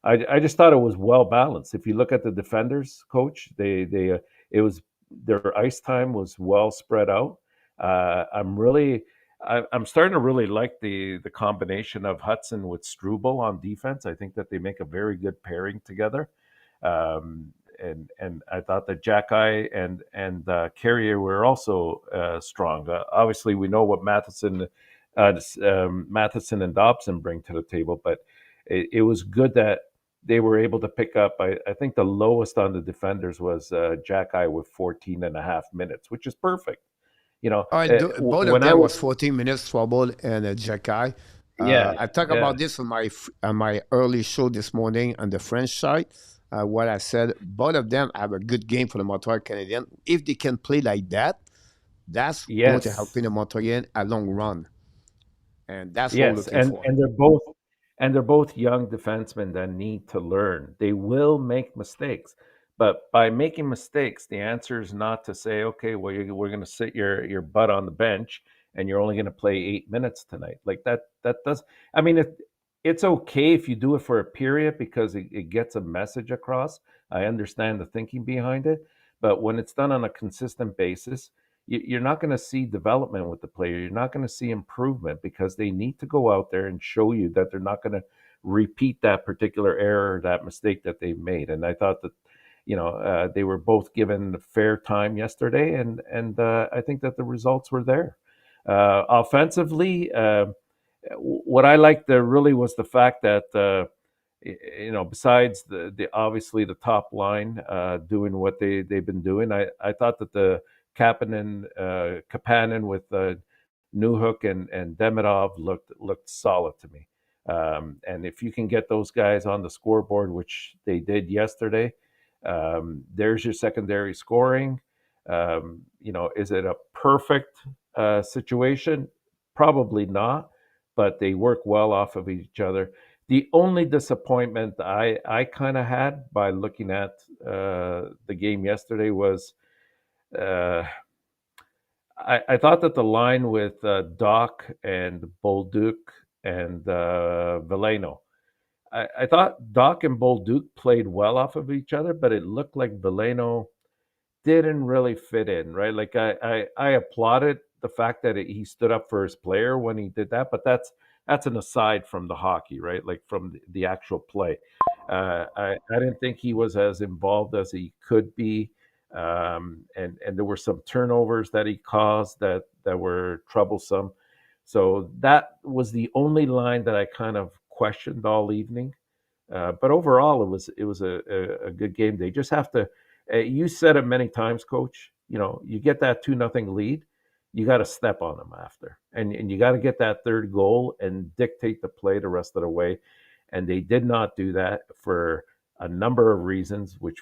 I just thought it was well balanced. If you look at the defenders, Coach, it was their ice time was well spread out. I'm starting to really like the combination of Hutson with Struble on defense. I think that they make a very good pairing together. And I thought that Jacky and Carrier were also strong. Obviously, we know what Matheson and Dobson bring to the table, but it was good that they were able to pick up. I think the lowest on the defenders was Jacky with 14 and a half minutes, which is perfect. Both of them was 14 minutes trouble and Jacky. I talked about this on my early show this morning on the French side. What I said, both of them have a good game for the Montreal Canadiens. If they can play like that, that's going to help in the Montreal a long run. And that's what we're looking for. And they're both young defensemen that need to learn. They will make mistakes. But by making mistakes, the answer is not to say, okay, well, we're going to sit your butt on the bench and you're only going to play 8 minutes tonight. Like that does. I mean, it's okay if you do it for a period because it gets a message across. I understand the thinking behind it. But when it's done on a consistent basis, you're not going to see development with the player. You're not going to see improvement because they need to go out there and show you that they're not going to repeat that particular error, that mistake that they've made. And I thought that, they were both given fair time yesterday, and I think that the results were there. Offensively, what I liked really was the fact that besides the obviously the top line doing what they've been doing, I thought that the Kapanen with Newhook and Demidov looked solid to me. And if you can get those guys on the scoreboard, which they did yesterday, there's your secondary scoring. Is it a perfect situation? Probably not, but they work well off of each other. The only disappointment I kind of had by looking at the game yesterday was I thought that the line with Doc and Bolduc and Veleno, I thought Doc and Bolduc played well off of each other, but it looked like Veleno didn't really fit in, right? Like I applauded the fact that he stood up for his player when he did that, but that's an aside from the hockey, right? Like from the actual play. I didn't think he was as involved as he could be. And there were some turnovers that he caused that were troublesome. So that was the only line that I kind of questioned all evening. But overall, it was a good game. They just have to. You said it many times, Coach. You get that 2-0 lead, you got to step on them after, and you got to get that third goal and dictate the play the rest of the way. And they did not do that for a number of reasons, which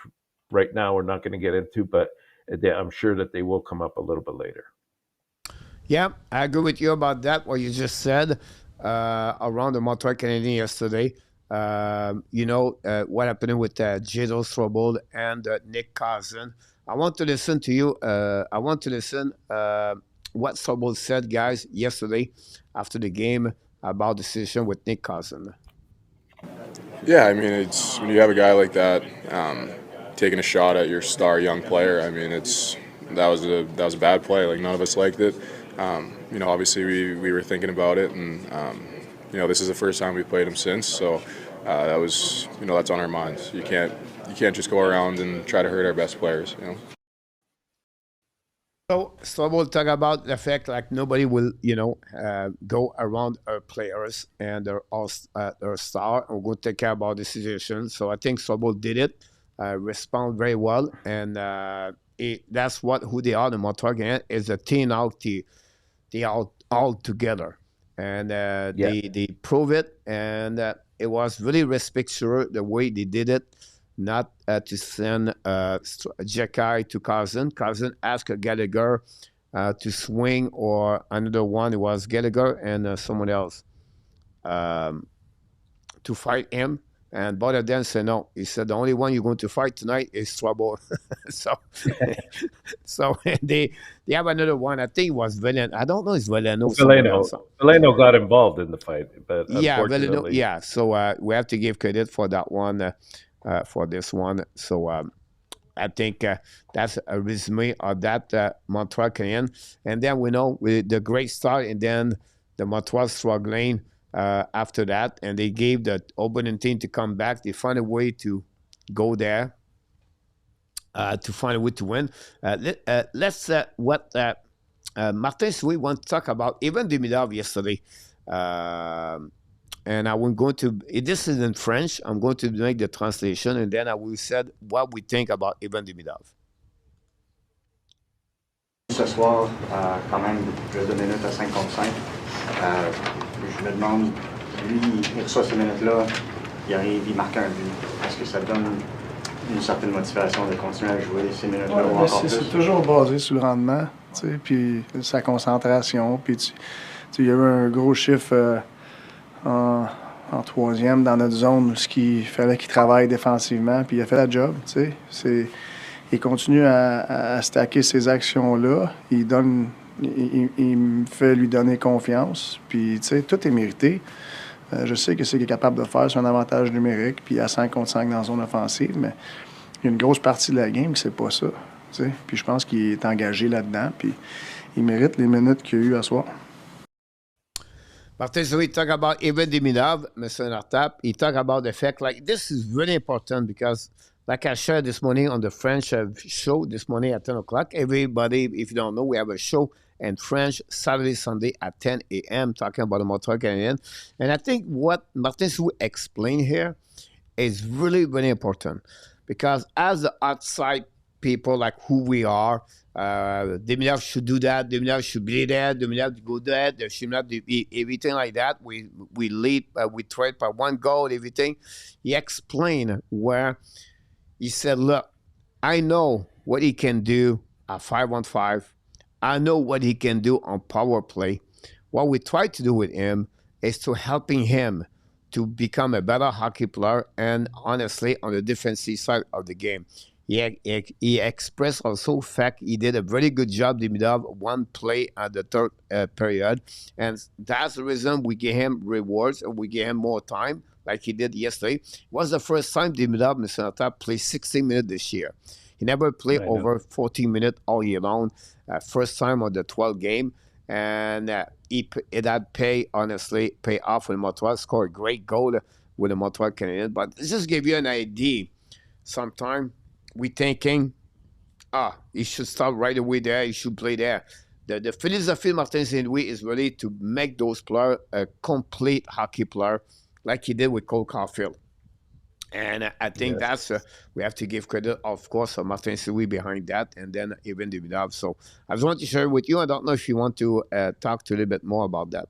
right now we're not going to get into, but I'm sure that they will come up a little bit later. Yeah, I agree with you about that, what you just said around the Montreal Canadiens yesterday. What happened with Jado Strobel and Nick Cousin. I want to listen to you. I want to listen what Strobel said, guys, yesterday after the game about the decision with Nick Cousin. Yeah, I mean, it's when you have a guy like that taking a shot at your star young player. I mean, that was a bad play. Like, none of us liked it. Obviously we were thinking about it, and this is the first time we played him since. So that was that's on our minds. You can't just go around and try to hurt our best players. So we'll talk about the fact like nobody will, go around our players and their star. We're going to take care about the situation. So I think Strobel did it, respond very well, and that's who they are. The Montreal Canadiens is a team out. They are all together, and they prove it. And it was really respectful the way they did it. Not to send Jekai to Cousin. Cousin asked Gallagher to swing, or another one, it was Gallagher and someone else to fight him. And both of them said no. He said the only one you're going to fight tonight is Strobel. so they have another one. I think it was Veleno. I don't know if it's Veleno. Veleno got involved in the fight, but Veleno. Yeah, so we have to give credit for that one. For this one. So I think that's a resume of that Montreal Canadiens. And then we know with the great start, and then the Montreal struggling after that, and they gave the opening team to come back. They found a way to go there, to find a way to win. Let's Martin Soué wants to talk about even Demidov yesterday. And I'm going to, this is in French, I'm going to make the translation, and then I will say what we think about Evan Demidov. Ce soir, quand même, plus de minutes à 5 contre 5. Je me demande, lui, il reçoit ces minutes-là, il arrive, il marque un but. Est-ce que ça donne une certaine motivation de continuer à jouer ces minutes-là ou encore plus? C'est toujours basé sur le rendement, puis sa concentration. Puis il y a eu un gros chiffre en troisième dans notre zone, ce qu'il fallait qu'il travaille défensivement, puis il a fait la job. Il continue à stacker ces actions-là. Il me fait lui donner confiance. Puis, tout est mérité. Je sais que c'est ce qu'il est capable de faire sur un avantage numérique, puis à 5 contre 5 dans la zone offensive, mais il y a une grosse partie de la game que c'est pas ça. sais. Puis je pense qu'il est engagé là-dedans, puis il mérite les minutes qu'il a eues à soir. Martin, so we talk about even Demidov, Mr. Enortap. He talk about the fact, like, this is really important because, like I shared this morning on the French show this morning at 10 o'clock, everybody, if you don't know, we have a show in French Saturday, Sunday at 10 a.m. talking about the Montreal Canadiens. And I think what Martin Sou explained here is really, really important because as the outside people, like who we are, Demidov should do that. Demidov should be there. Demidov go there. There should not be everything like that. We lead. We trade by one goal. Everything. He explained where he said, "Look, I know what he can do at 5-on-5. I know what he can do on power play. What we try to do with him is to helping him to become a better hockey player and honestly on the defensive side of the game." He expressed also fact he did a very good job, Demidov, one play at the third period. And that's the reason we gave him rewards and we gave him more time like he did yesterday. It was the first time Demidov, Mr. Intap, played 16 minutes this year. He never played over 14 minutes all year long. First time on the 12th game. And it had pay off with Montreal. Scored a great goal with the Montreal Canadiens. But just give you an idea. Sometimes we thinking, he should start right away there. He should play there. The philosophy of Martin Saint-Louis is really to make those players a complete hockey player like he did with Cole Caulfield. And I think that's, we have to give credit, of course, to Martin Saint-Louis behind that, and then even Demidov. So I just want to share it with you. I don't know if you want to talk to a little bit more about that.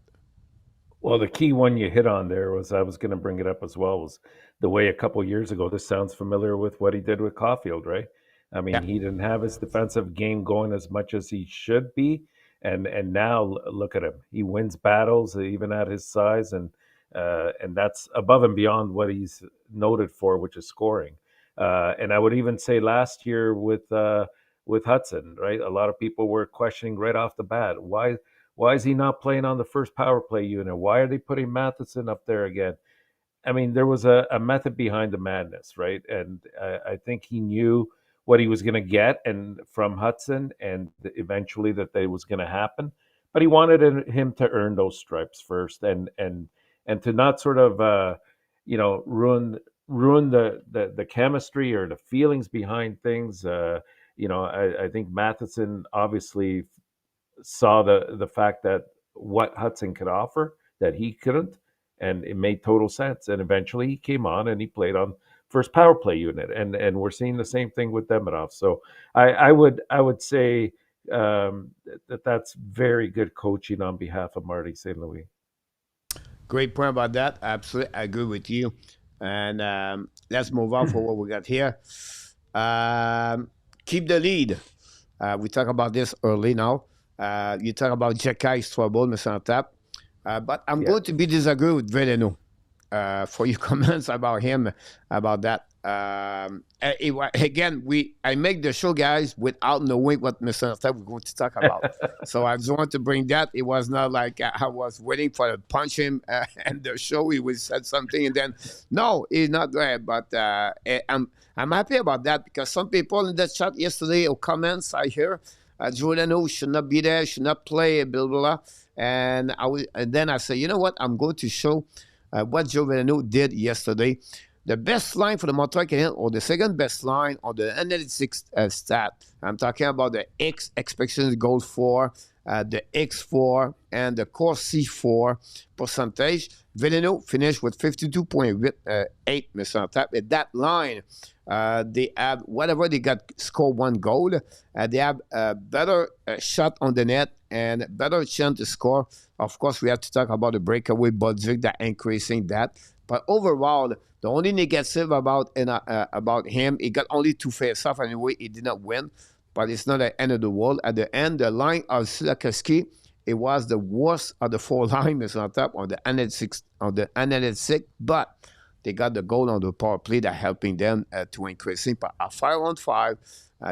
Well, the key one you hit on there was, I was going to bring it up as well, was the way a couple of years ago, this sounds familiar with what he did with Caulfield, right? I mean, he didn't have his defensive game going as much as he should be. And now look at him. He wins battles even at his size, and that's above and beyond what he's noted for, which is scoring. And I would even say last year with Hutson, right? A lot of people were questioning right off the bat, why is he not playing on the first power play unit? Why are they putting Matheson up there again? I mean, there was a method behind the madness, right? And I think he knew what he was going to get and from Hutson, and eventually that was going to happen. But he wanted him to earn those stripes first, and to not sort of ruin the chemistry or the feelings behind things. I think Matheson obviously saw the fact that what Hutson could offer that he couldn't, and it made total sense. And eventually he came on and he played on first power play unit, and we're seeing the same thing with Demidov. So I would say that's very good coaching on behalf of Marty St. Louis. Great point about that. Absolutely, I agree with you. And let's move on for what we got here. Keep the lead. We talk about this early now. You talk about Jekai's trouble, Mr. Intap. But I'm going to be disagree with Veleno for your comments about him, about that. Again, I make the show, guys, without knowing what Mr. Intap was going to talk about. So I just want to bring that. It was not like I was waiting for to punch him and the show. He would said something and then, no, he's not there. But I'm happy about that because some people in the chat yesterday or comments I hear, Veleno should not be there, should not play, blah, blah, blah. And then I say, you know what? I'm going to show what Veleno did yesterday. The best line for the Montreal Canadiens, or the second best line on the analytics stat. I'm talking about the expected goal for, the X4, and the core C4 percentage. Veleno finished with 52.8, Mr. Intap. At that line, they have, whatever they got, score one goal. They have a better shot on the net and better chance to score. Of course, we have to talk about the breakaway Budzik that increasing that. But overall, the only negative about him, he got only 2 face-off anyway. He did not win, but it's not the end of the world. At the end, the line of Sudakowski, it was the worst of the 4 line, Mr. Intap, on the analytics, but they got the goal on the power play that helping them to increasing. But at 5-on-5,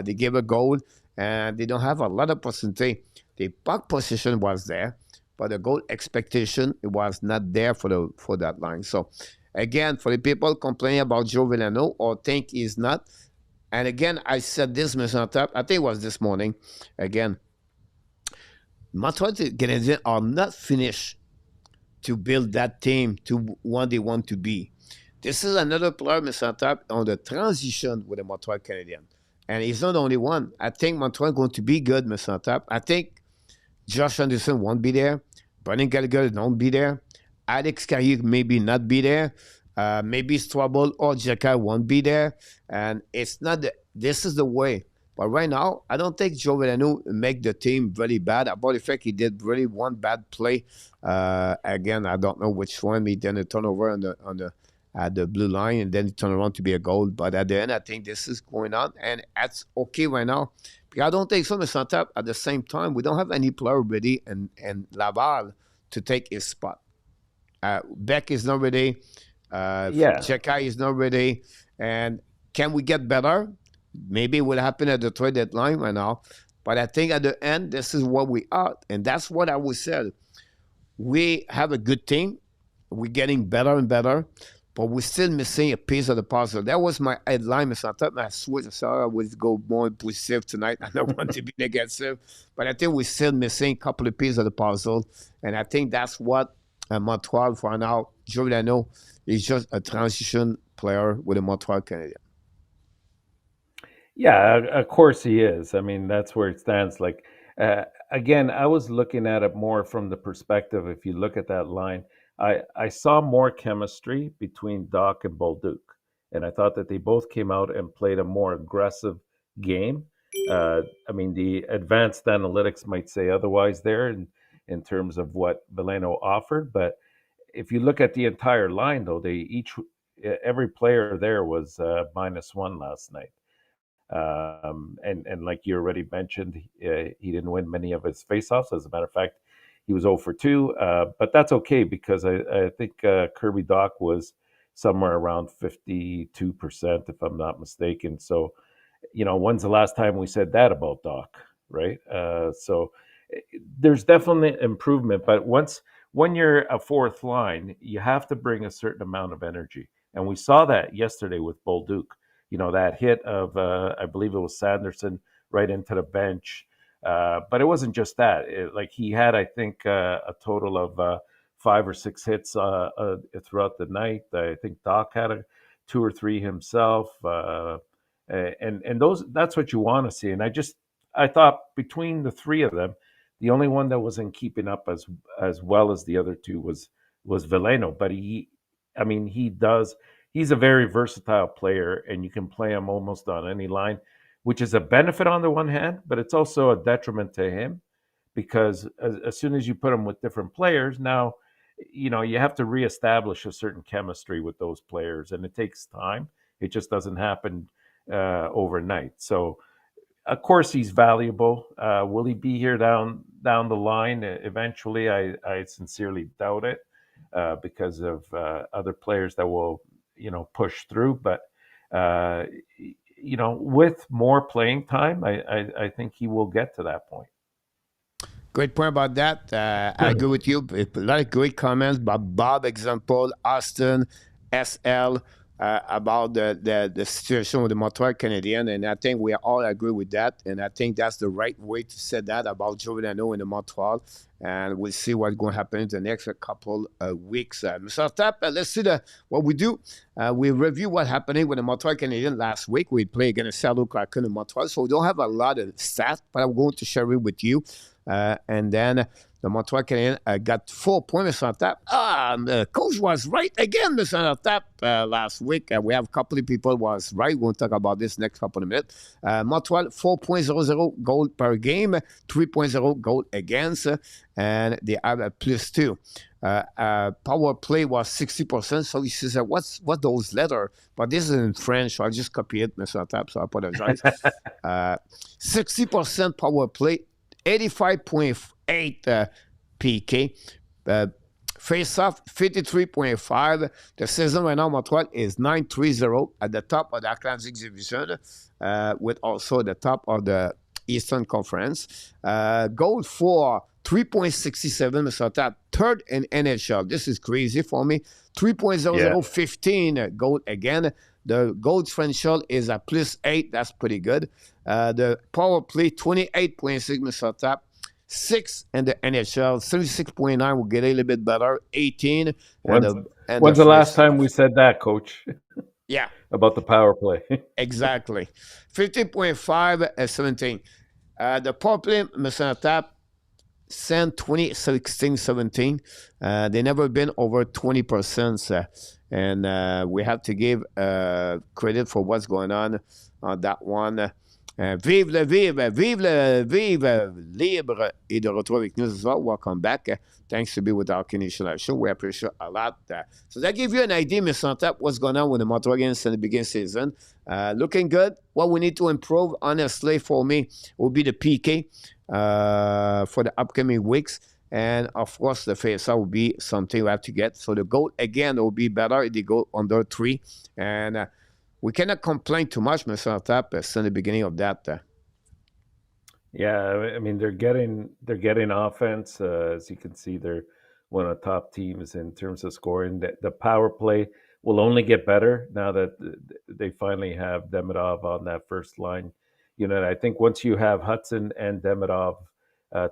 they gave a goal, and they don't have a lot of percentage. The puck position was there, but the goal expectation, it was not there for that line. So, again, for the people complaining about Veleno or think he's not, And again, I said this, Mr. Intap, I think it was this morning. Again, Montreal Canadiens are not finished to build that team to what they want to be. This is another player, Mr. Intap, on the transition with the Montreal Canadiens. And he's not the only one. I think Montreal is going to be good, Mr. Intap. I think Josh Anderson won't be there. Brendan Gallagher won't be there. Alex Carrier maybe not be there. Maybe Strobel or Jacka won't be there. And it's not this is the way. But right now, I don't think Joe Villano make the team really bad. About the fact he did really one bad play. Again, I don't know which one. He did a turnover at the blue line, and then it turned around to be a goal. But at the end, I think this is going on, and that's okay right now. Because I don't think so, Mr. Intap. At the same time, we don't have any player ready and Laval to take his spot. Beck is not ready. Chekai is not ready. And can we get better? Maybe it will happen at the trade deadline right now. But I think at the end, this is what we are. And that's what I would say. We have a good team. We're getting better and better. But we're still missing a piece of the puzzle. That was my headline, Mr. Intap. I switched. I said I would go more positive tonight. I don't want to be negative. But I think we're still missing a couple of pieces of the puzzle. And I think that's what Montreal, for now, Joe Villano is just a transition player with the Montreal Canadiens. Yeah, of course he is. I mean, that's where it stands. Like, again, I was looking at it more from the perspective, if you look at that line, I saw more chemistry between Doc and Bolduc. And I thought that they both came out and played a more aggressive game. I mean, the advanced analytics might say otherwise there in terms of what Villano offered. But if you look at the entire line, though, every player there was -1 last night. And like you already mentioned, he didn't win many of his faceoffs. As a matter of fact, he was 0 for 2. But that's okay because I think Kirby Doc was somewhere around 52%, if I'm not mistaken. So, when's the last time we said that about Doc, right? So there's definitely improvement. But when you're a fourth line, you have to bring a certain amount of energy. And we saw that yesterday with Bolduc. That hit of, I believe it was Sanderson right into the bench. But it wasn't just that. He had, I think, a total of 5 or 6 hits throughout the night. I think Doc had 2 or 3 himself. And that's what you want to see. And I thought between the 3 of them, the only one that wasn't keeping up as well as the other 2 was Villano. But he's a very versatile player, and you can play him almost on any line, which is a benefit on the one hand, but it's also a detriment to him because as soon as you put him with different players, now, you have to reestablish a certain chemistry with those players, and it takes time. It just doesn't happen overnight. So, of course, he's valuable. Will he be here down the line eventually? I sincerely doubt it because of other players that will push through. But with more playing time, I think he will get to that point. Great point about that. I agree with you. A lot of great comments by Bob, example, Austin, SL, about the situation with the Montreal Canadiens, and I think we all agree with that, and I think that's the right way to say that about Joe Villano in the Montreal, and we'll see what's going to happen in the next couple of weeks. Mr. Intap, let's see what we do. We review what happened with the Montreal Canadiens last week. We played against Seattle Kraken in Montreal, so we don't have a lot of stats, but I'm going to share it with you. And then the Montreal Canadiens got 4 points, Mr. Intap. The coach was right again, Mr. Intap, last week. We have a couple of people was right. We'll talk about this next couple of minutes. Montreal, 4.00 goal per game, 3.0 goal against, and they have a +2. Power play was 60%. So he says, what those letters? But this is in French, so I'll just copy it, Mr. Intap, so I apologize. 60% power play, 85.8 PK. Face-off, 53.5. The season right now, Montreal is 9-3-0 at the top of the Atlantic Division, with also the top of the Eastern Conference. Goal for 3.67, Mr. Intap, third in NHL. This is crazy for me. 3.00, 15 goal again. The goal differential is at +8. That's pretty good. The power play, 28.6 Minnesota. 6 in the NHL, 36.9 will get a little bit better. 18 and When's the when's the last face. time we said that, Coach, Yeah, about the power play? exactly. 50.5 and 17. The power play, Minnesota, Sens 2016 17. They never been over 20%. And we have to give credit for what's going on that one. Vive le vive, vive le vive, libre et de retour avec nous ce soir. Welcome back. Thanks to be with our Canadian Live Show. We appreciate a lot. So that gives you an idea, Ms. Intap, what's going on with the Montreal in the beginning season. Looking good. What we need to improve, honestly, for me, will be the PK for the upcoming weeks. And of course, the faceoff will be something we have to get. So the goal, again, will be better if they go under 3. And we cannot complain too much, Mr. Tap, since the beginning of that. Yeah, I mean they're getting offense. As you can see, they're one of the top teams in terms of scoring. The power play will only get better now that they finally have Demidov on that first line. You know, I think once you have Hutson and Demidov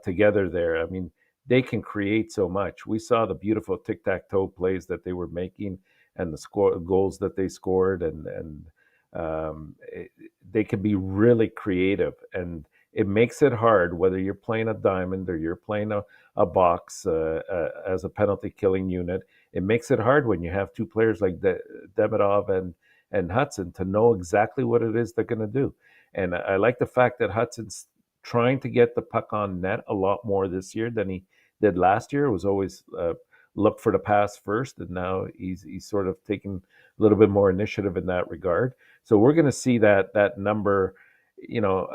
together there, I mean they can create so much. We saw the beautiful tic-tac-toe plays that they were making and the goals that they scored, and they can be really creative, and it makes it hard whether you're playing a diamond or you're playing a box as a penalty killing unit. It makes it hard when you have two players like Demidov and Hutson to know exactly what it is they're going to do. And I like the fact that Hudson's trying to get the puck on net a lot more this year than he did last year. It was always look for the pass first, and now he's sort of taking a little bit more initiative in that regard. So we're going to see that number, you know,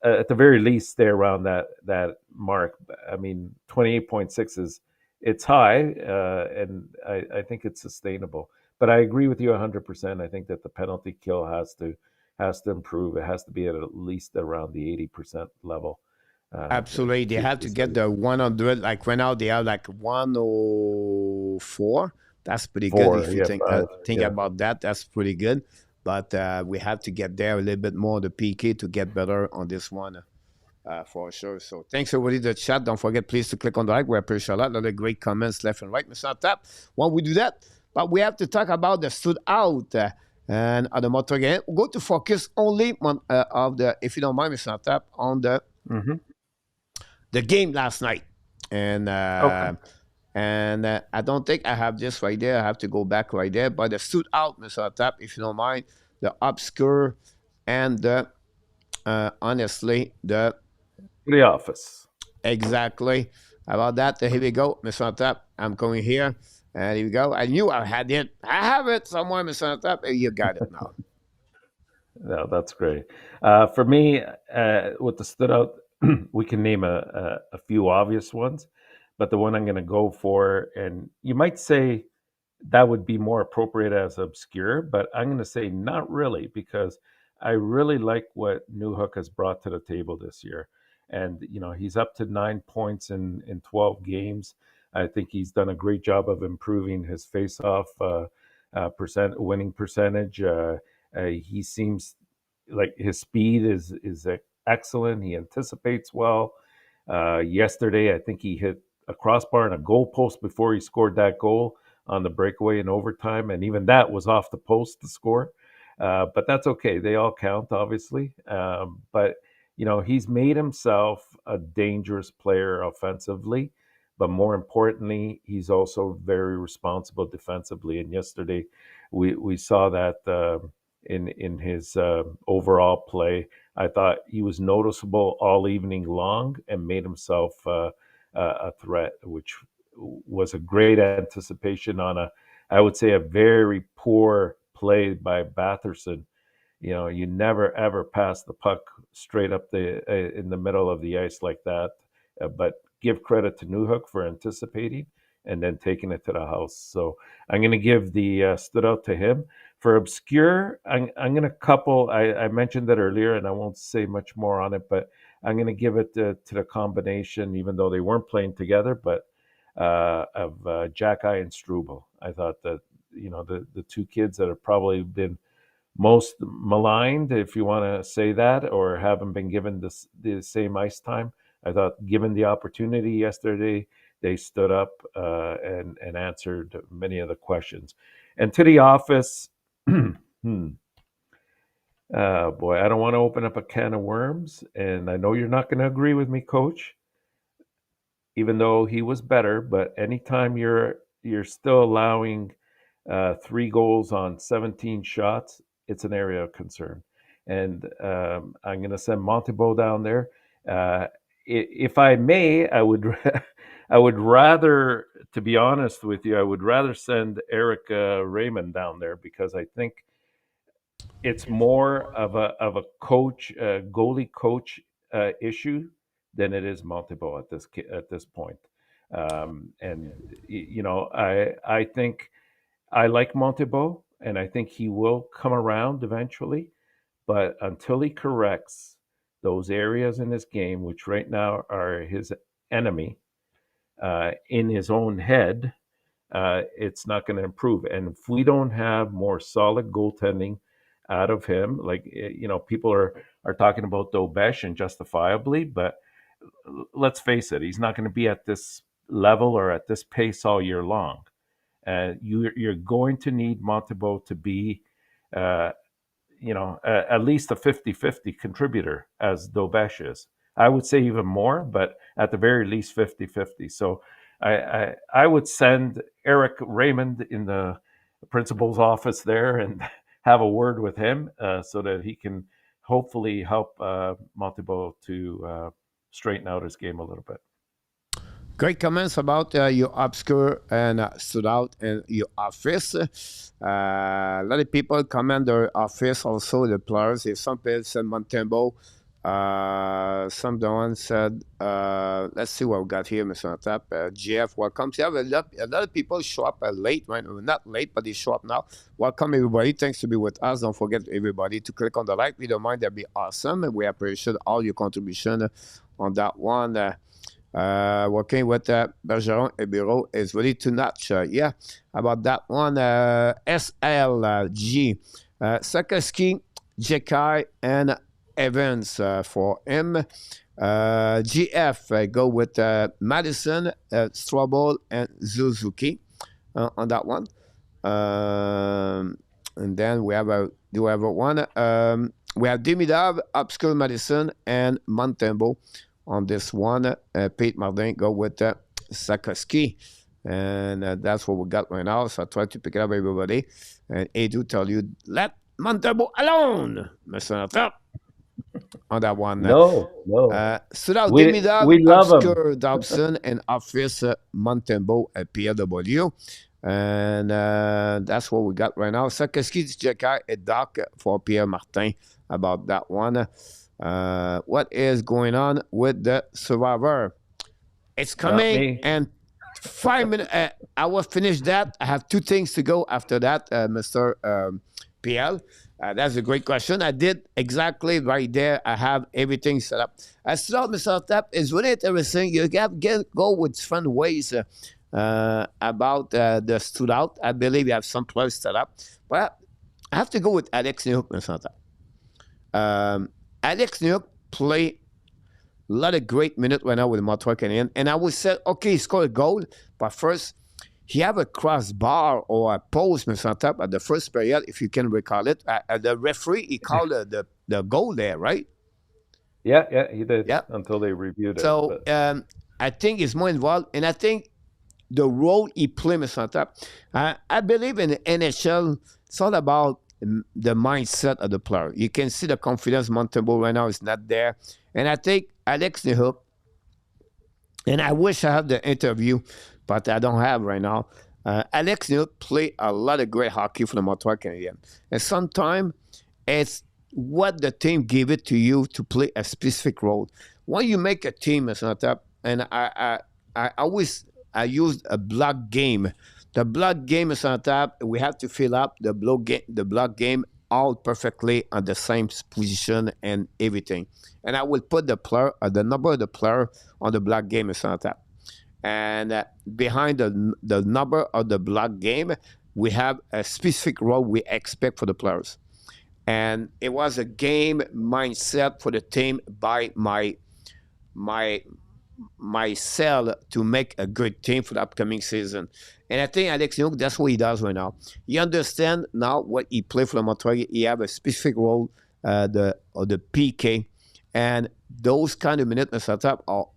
at the very least, stay around that mark. I mean, 28.6 it's high, and I think it's sustainable. But I agree with you 100%. I think that the penalty kill has to improve. It has to be at least around the 80% level. Absolutely. They have to get the 100. Like right now, they are like 104. That's pretty good. If you think about that, that's pretty good. But we have to get there a little bit more, the PK, to get better on this one for sure. So thanks everybody to the chat. Don't forget, please, to click on the like. We appreciate a lot. A lot of great comments left and right. Mr. Tap, while we do that, but we have to talk about the stood out and the motor game. We're going to focus only on of the, if you don't mind, Mr. Tap, on the game last night. And and I don't think I have this right there. I have to go back right there. But the stood out, Mr. Tap, if you don't mind, the obscure and the honestly the office. Exactly. About that, here we go, Mr. Tap. I'm going here. And here we go. I knew I had it. I have it somewhere, Mr. Tap. You got it now. No, that's great. For me, with the stood out, we can name a few obvious ones, but the one I'm going to go for, and you might say that would be more appropriate as obscure, but I'm going to say not really, because I really like what Newhook has brought to the table this year. And, you know, he's up to 9 points in 12 games. I think he's done a great job of improving his face-off winning percentage. He seems like his speed is excellent. He anticipates well. Yesterday, I think he hit a crossbar and a goal post before he scored that goal on the breakaway in overtime, and even that was off the post to score. But that's okay. They all count, obviously. But, you know, he's made himself a dangerous player offensively, but more importantly, he's also very responsible defensively. And yesterday, we saw that in his overall play. I thought he was noticeable all evening long and made himself a threat, which was a great anticipation on I would say, a very poor play by Batherson. You know, you never ever pass the puck straight up in the middle of the ice like that. But give credit to Newhook for anticipating and then taking it to the house. So I'm going to give the stood out to him. For obscure, I'm going to couple. I mentioned that earlier, and I won't say much more on it, but I'm going to give it to the combination, even though they weren't playing together, but of Jack Eye and Struble. I thought that the two kids that have probably been most maligned, if you want to say that, or haven't been given the same ice time. I thought, given the opportunity yesterday, they stood up and answered many of the questions. And to the office, boy, I don't want to open up a can of worms, and I know you're not going to agree with me, Coach, even though he was better. But anytime you're still allowing 3 goals on 17 shots, it's an area of concern. And I'm going to send Montebo down there. If I may, I would I would rather, to be honest with you, I would rather send Eric Raymond down there, because I think it's more of a coach, goalie coach issue than it is Montebo at this point. And I think I like Montebo, and I think he will come around eventually. But until he corrects those areas in his game, which right now are his enemy, in his own head, it's not going to improve. And if we don't have more solid goaltending out of him, like, people are talking about Dobesh, and justifiably, but let's face it, he's not going to be at this level or at this pace all year long. You're going to need Montebo to be, at least a 50-50 contributor, as Dobesh is. I would say even more, but at the very least 50-50. So I would send Eric Raymond in the principal's office there and have a word with him, so that he can hopefully help Montebo to straighten out his game a little bit. Great comments about your obscure and stood out in your office. A lot of people comment their office, also the players. If some people said Montebo, some the one said, let's see what we got here, Mr. Intap. Jeff, welcome. See, a lot of people show up late, right? Not late, but they show up now. Welcome, everybody. Thanks to be with us. Don't forget, everybody, to click on the like. We don't mind. That'd be awesome. We appreciate all your contribution on that one. Working with Bergeron and Bureau is ready to notch. Yeah, about that one. SLG, Sakoski, Jekai, and Evans for him. GF, go with Madison, Strobel, and Suzuki on that one. And then we have one. We have Demidov, Obscure Madison, and Montembeau on this one. Pete Martin go with Sakoski. And that's what we got right now. So I try to pick it up, everybody. And Edu tell you, let Montembeau alone, Mr. Intap. On that one. No. So now We Demidov, love Obscure Dobson, and Office Montembeau at PLW. And that's what we got right now. Sakoski, Jekai, and Doc for Pierre Martin about that one. What is going on with the Survivor? It's coming, and 5 minutes. I will finish that. I have 2 things to go after that, Mr. PL. That's a great question. I did exactly right there. I have everything set up. As to Mr. Intap, is really interesting. You go with fun ways about the stood out. I believe you have some players set up. But I have to go with Alex Newhook, Mr. Intap. Alex Newhook played a lot of great minutes right now with the Montreal Canadiens. And I would say, okay, he scored a goal, but first, he have a crossbar or a post, Mr. Intap, at the first period, if you can recall it. The referee, he called the goal there, right? Yeah, he did. Yeah. Until they reviewed it. So I think he's more involved, and I think the role he played, Mr. Intap, I believe in the NHL, it's all about the mindset of the player. You can see the confidence Montembeau right now is not there. And I think Alex Newhook, and I wish I had the interview, but I don't have right now. Alex Newhook played a lot of great hockey for the Montreal Canadiens. And sometimes it's what the team gave it to you to play a specific role. When you make a team, Mr. Intap, and I used a block game. The block game, Mr. Intap, we have to fill up the block game all perfectly on the same position and everything. And I will put the number of the player on the block game, Mr. Intap. And behind the number of the block game, we have a specific role we expect for the players. And it was a game mindset for the team by my cell to make a good team for the upcoming season. And I think Alex Young, that's what he does right now. He understands now what he played for the Montreal. He have a specific role, the PK. And those kind of minutes at top are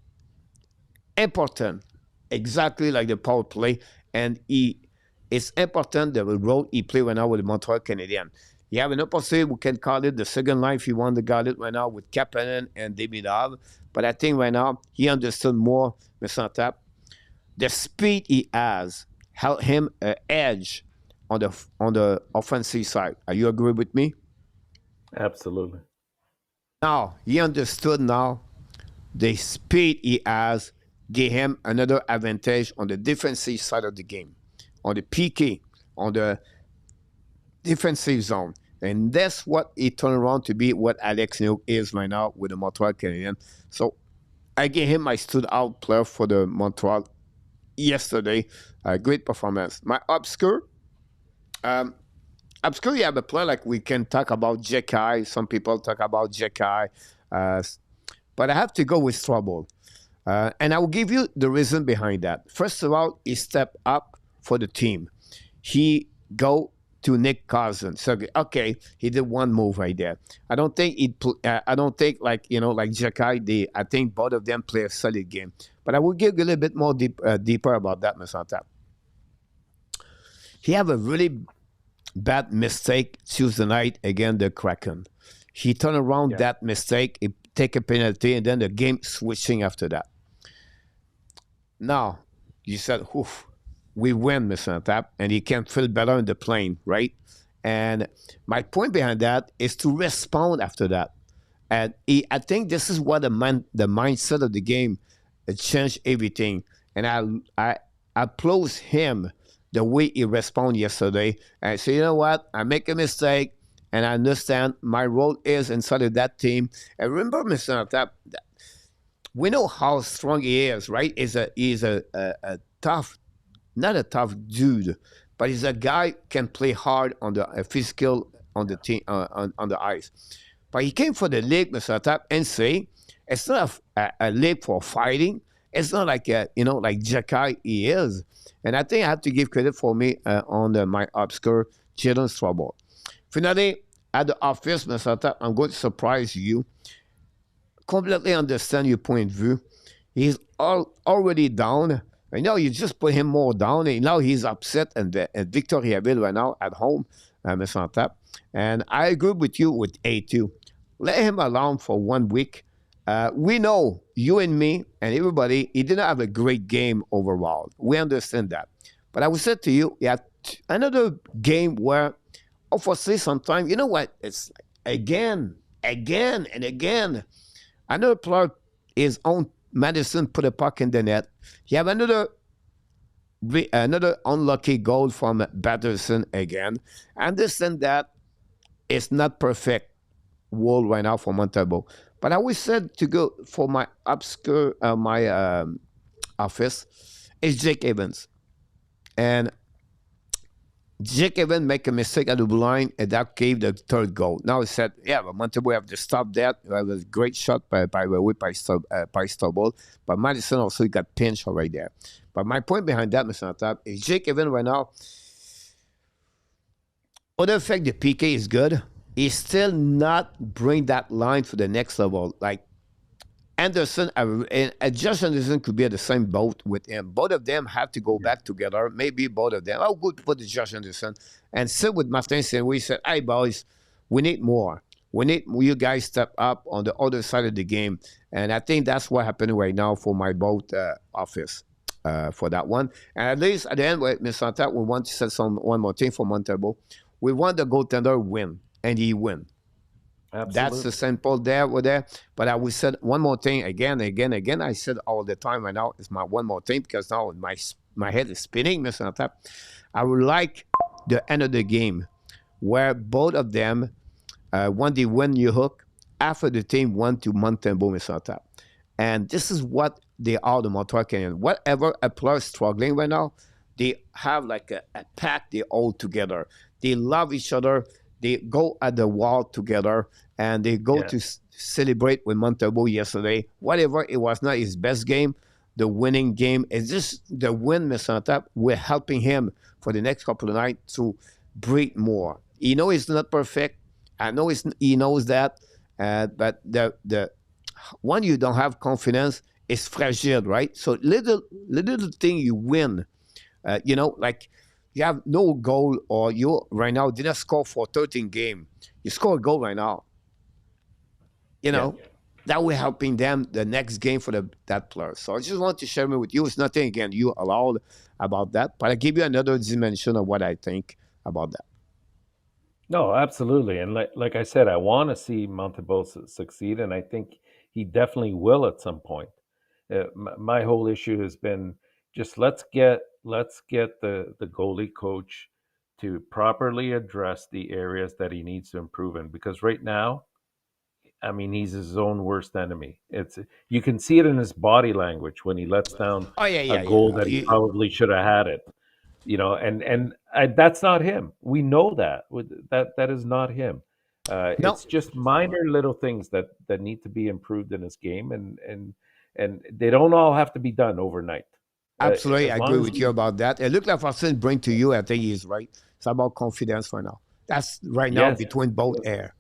important, exactly like the power play. And it's important the role he plays right now with the Montreal Canadiens. You have an opposite, we can call it the second line if you want to call it right now with Kapanen and Demidov. But I think right now he understood more, Mr. Intap. The speed he has helped him an edge on the offensive side. Are you agree with me? Absolutely. Now, he understood now the speed he has gave him another advantage on the defensive side of the game, on the PK, on the defensive zone. And that's what he turned around to be what Alex Neil is right now with the Montreal Canadiens. So I gave him my stood out player for the Montreal yesterday. Great performance. My obscure, you have a player like we can talk about Jekai. Some people talk about Jekai. But I have to go with Trouble. And I will give you the reason behind that. First of all, he stepped up for the team. He go to Nick Cousins. So okay, he did one move right there. I don't think like Jekai. I think both of them play a solid game. But I will give you a little bit more deeper about that, Mr. Intap. He have a really bad mistake Tuesday night against the Kraken. He turned around that mistake, he take a penalty, and then the game switching after that. Now, you said, oof, we win, Mr. Intap, and he can feel better in the plane, right? And my point behind that is to respond after that. And I think this is what the mindset of the game changed everything. And I applaud him the way he responded yesterday. And I say, you know what? I make a mistake, and I understand my role is inside of that team. And remember, Mr. Intap, we know how strong he is, right? He's a tough, not a tough dude, but he's a guy can play hard on the physical on the team on the ice. But he came for the league, Mr. Intap, and say it's not a league for fighting. It's not like like Jekai he is. And I think I have to give credit for me on my obscure Children's Trouble. Finally, at the office, Mr. Intap, I'm going to surprise you. Completely understand your point of view. He's already down. I know you just put him more down. And now he's upset at Victoriaville right now at home, Mr. Intap. And I agree with you with A2. Let him alone for 1 week. We know, you and me and everybody, he didn't have a great game overall. We understand that. But I will say to you, he had another game where, obviously, sometimes, you know what? It's again, and again. Another player, his own Madison put a puck in the net. You have another unlucky goal from Batterson again. I understand that it's not perfect world right now for Montreal. But I always said to go for my obscure, office, is Jake Evans. And Jake Evans make a mistake at the blue line, and that gave the third goal. Now he said, yeah, but Montreal have to stop that. It was a great shot by Stubble. But Madison also got pinched right there. But my point behind that, Mr. Intap, is Jake Evans right now, other fact the PK is good, he still not bring that line to the next level. Like Anderson and Josh Anderson could be at the same boat with him. Both of them have to go back together. Maybe both of them. I'll go put the Josh Anderson and sit with Martin and we said, hey, boys, we need more. We need you guys step up on the other side of the game. And I think that's what happening right now for my boat office for that one. And at least at the end, Mr. Intap, we want to say one more thing for Montreal. We want the goaltender win, and he win. Absolutely. That's the simple there. But I will say one more thing again. I said all the time right now is my one more thing because now my head is spinning, Mr. Intap. I would like the end of the game where both of them, when they win New Hook, after the team won to Montreal, Mr. Intap. And this is what they are, the Montreal Canadiens. Whatever a player is struggling right now, they have like a pact they hold together. They love each other. They go at the wall together, and they go to celebrate with Montreal yesterday. Whatever, it was not his best game. The winning game is just the win, Mr. Intap. We're helping him for the next couple of nights to breathe more. He knows it's not perfect. I know he knows that. But the when you don't have confidence, it's fragile, right? So little thing you win, like you have no goal, or you right now didn't score for 13 game. You score a goal right now. That we're helping them the next game for that player. So I just want to share it with you. It's nothing again you allowed about that, but I give you another dimension of what I think about that. No, absolutely. And like I said, I want to see Montreal succeed, and I think he definitely will at some point. My whole issue has been just let's get the goalie coach to properly address the areas that he needs to improve in, because right now, I mean, he's his own worst enemy. You can see it in his body language when he lets down a goal that he probably should have had it. That's not him. We know that. That is not him. No. It's just minor little things that need to be improved in his game, and they don't all have to be done overnight. Absolutely, I agree with you about that. It looks like Hutson bring to you, I think he's right. It's about confidence for now. That's right now between both ear.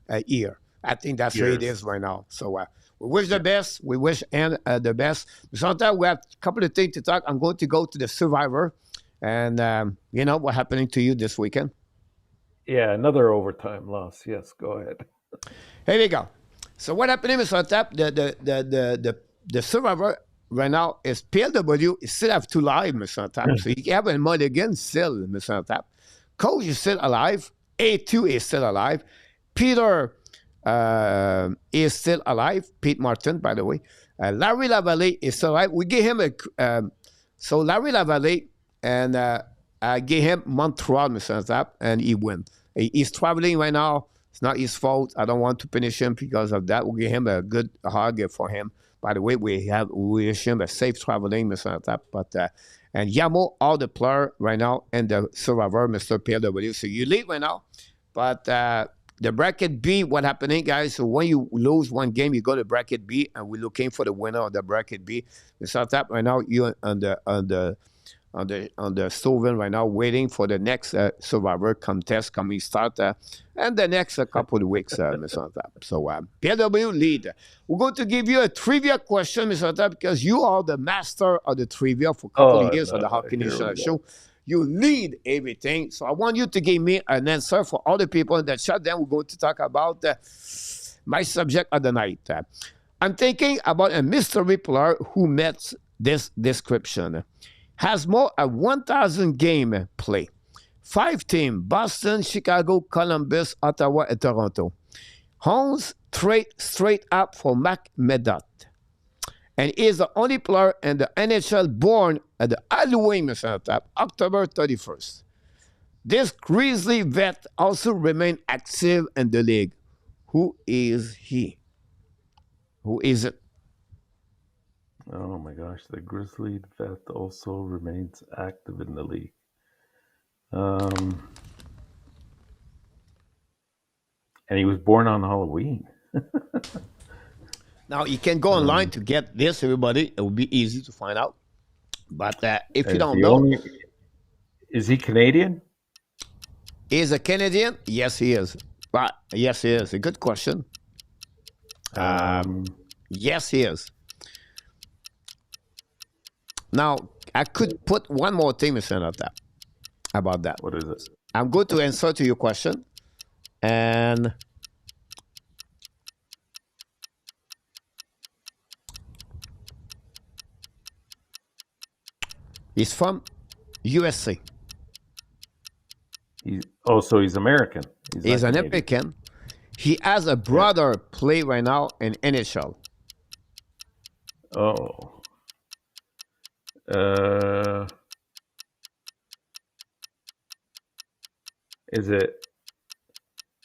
I think that's what it is right now. So we wish the best. We wish the best. Sometimes we have a couple of things to talk. I'm going to go to the Survivor. And, what's happening to you this weekend? Yeah, another overtime loss. Yes, go ahead. Here we go. So what happened in Intap? The Survivor right now is PLW. You still have 2 live, Mr. Intap. So you have a mulligan still, Mr. Intap. Coach is still alive. A2 is still alive. Peter is still alive. Pete Martin, by the way. Larry Lavallée is still alive. We gave him so Larry Lavallée, and I gave him Montreal, Mr. Intap, and he won. He's traveling right now. It's not his fault. I don't want to punish him because of that. We'll give him a good hug for him. By the way, we wish him a safe traveling, Mr. Intap. But and Yamo, all the player right now, and the Survivor, Mr. PLW. So you lead right now. But the bracket B, what happening, guys? So when you lose one game, you go to bracket B, and we're looking for the winner of the bracket B. Mr. Intap, right now, you're on the Stoven right now, waiting for the next Survivor contest coming start and the next couple of weeks, Mr. Intap. So PLW lead. We're going to give you a trivia question, Mr. Intap, because you are the master of the trivia for a couple of years on the Hockey Nation show. You lead everything. So I want you to give me an answer for all the people in the chat. Then we're going to talk about my subject of the night. I'm thinking about a mystery player who met this description. Has more than 1,000 game play. 5 teams: Boston, Chicago, Columbus, Ottawa, and Toronto. Holmes straight up for Mac Medot. And he is the only player in the NHL born at the Halloween, Mr. Intap, October 31st. This Grizzly vet also remains active in the league. Who is he? Who is it? Oh my gosh, the Grizzly vet also remains active in the league. And he was born on Halloween. Now, you can go online to get this, everybody. It will be easy to find out. But if you don't know... Is he Canadian? Is a Canadian? Yes, he is. But yes, he is. A good question. Yes, he is. Now, I could put one more thing, Mr. Enortap, about that. What is it? I'm going to answer to your question. And he's from USA. So he's American. He's an American. He has a brother play right now in NHL. Oh. Is it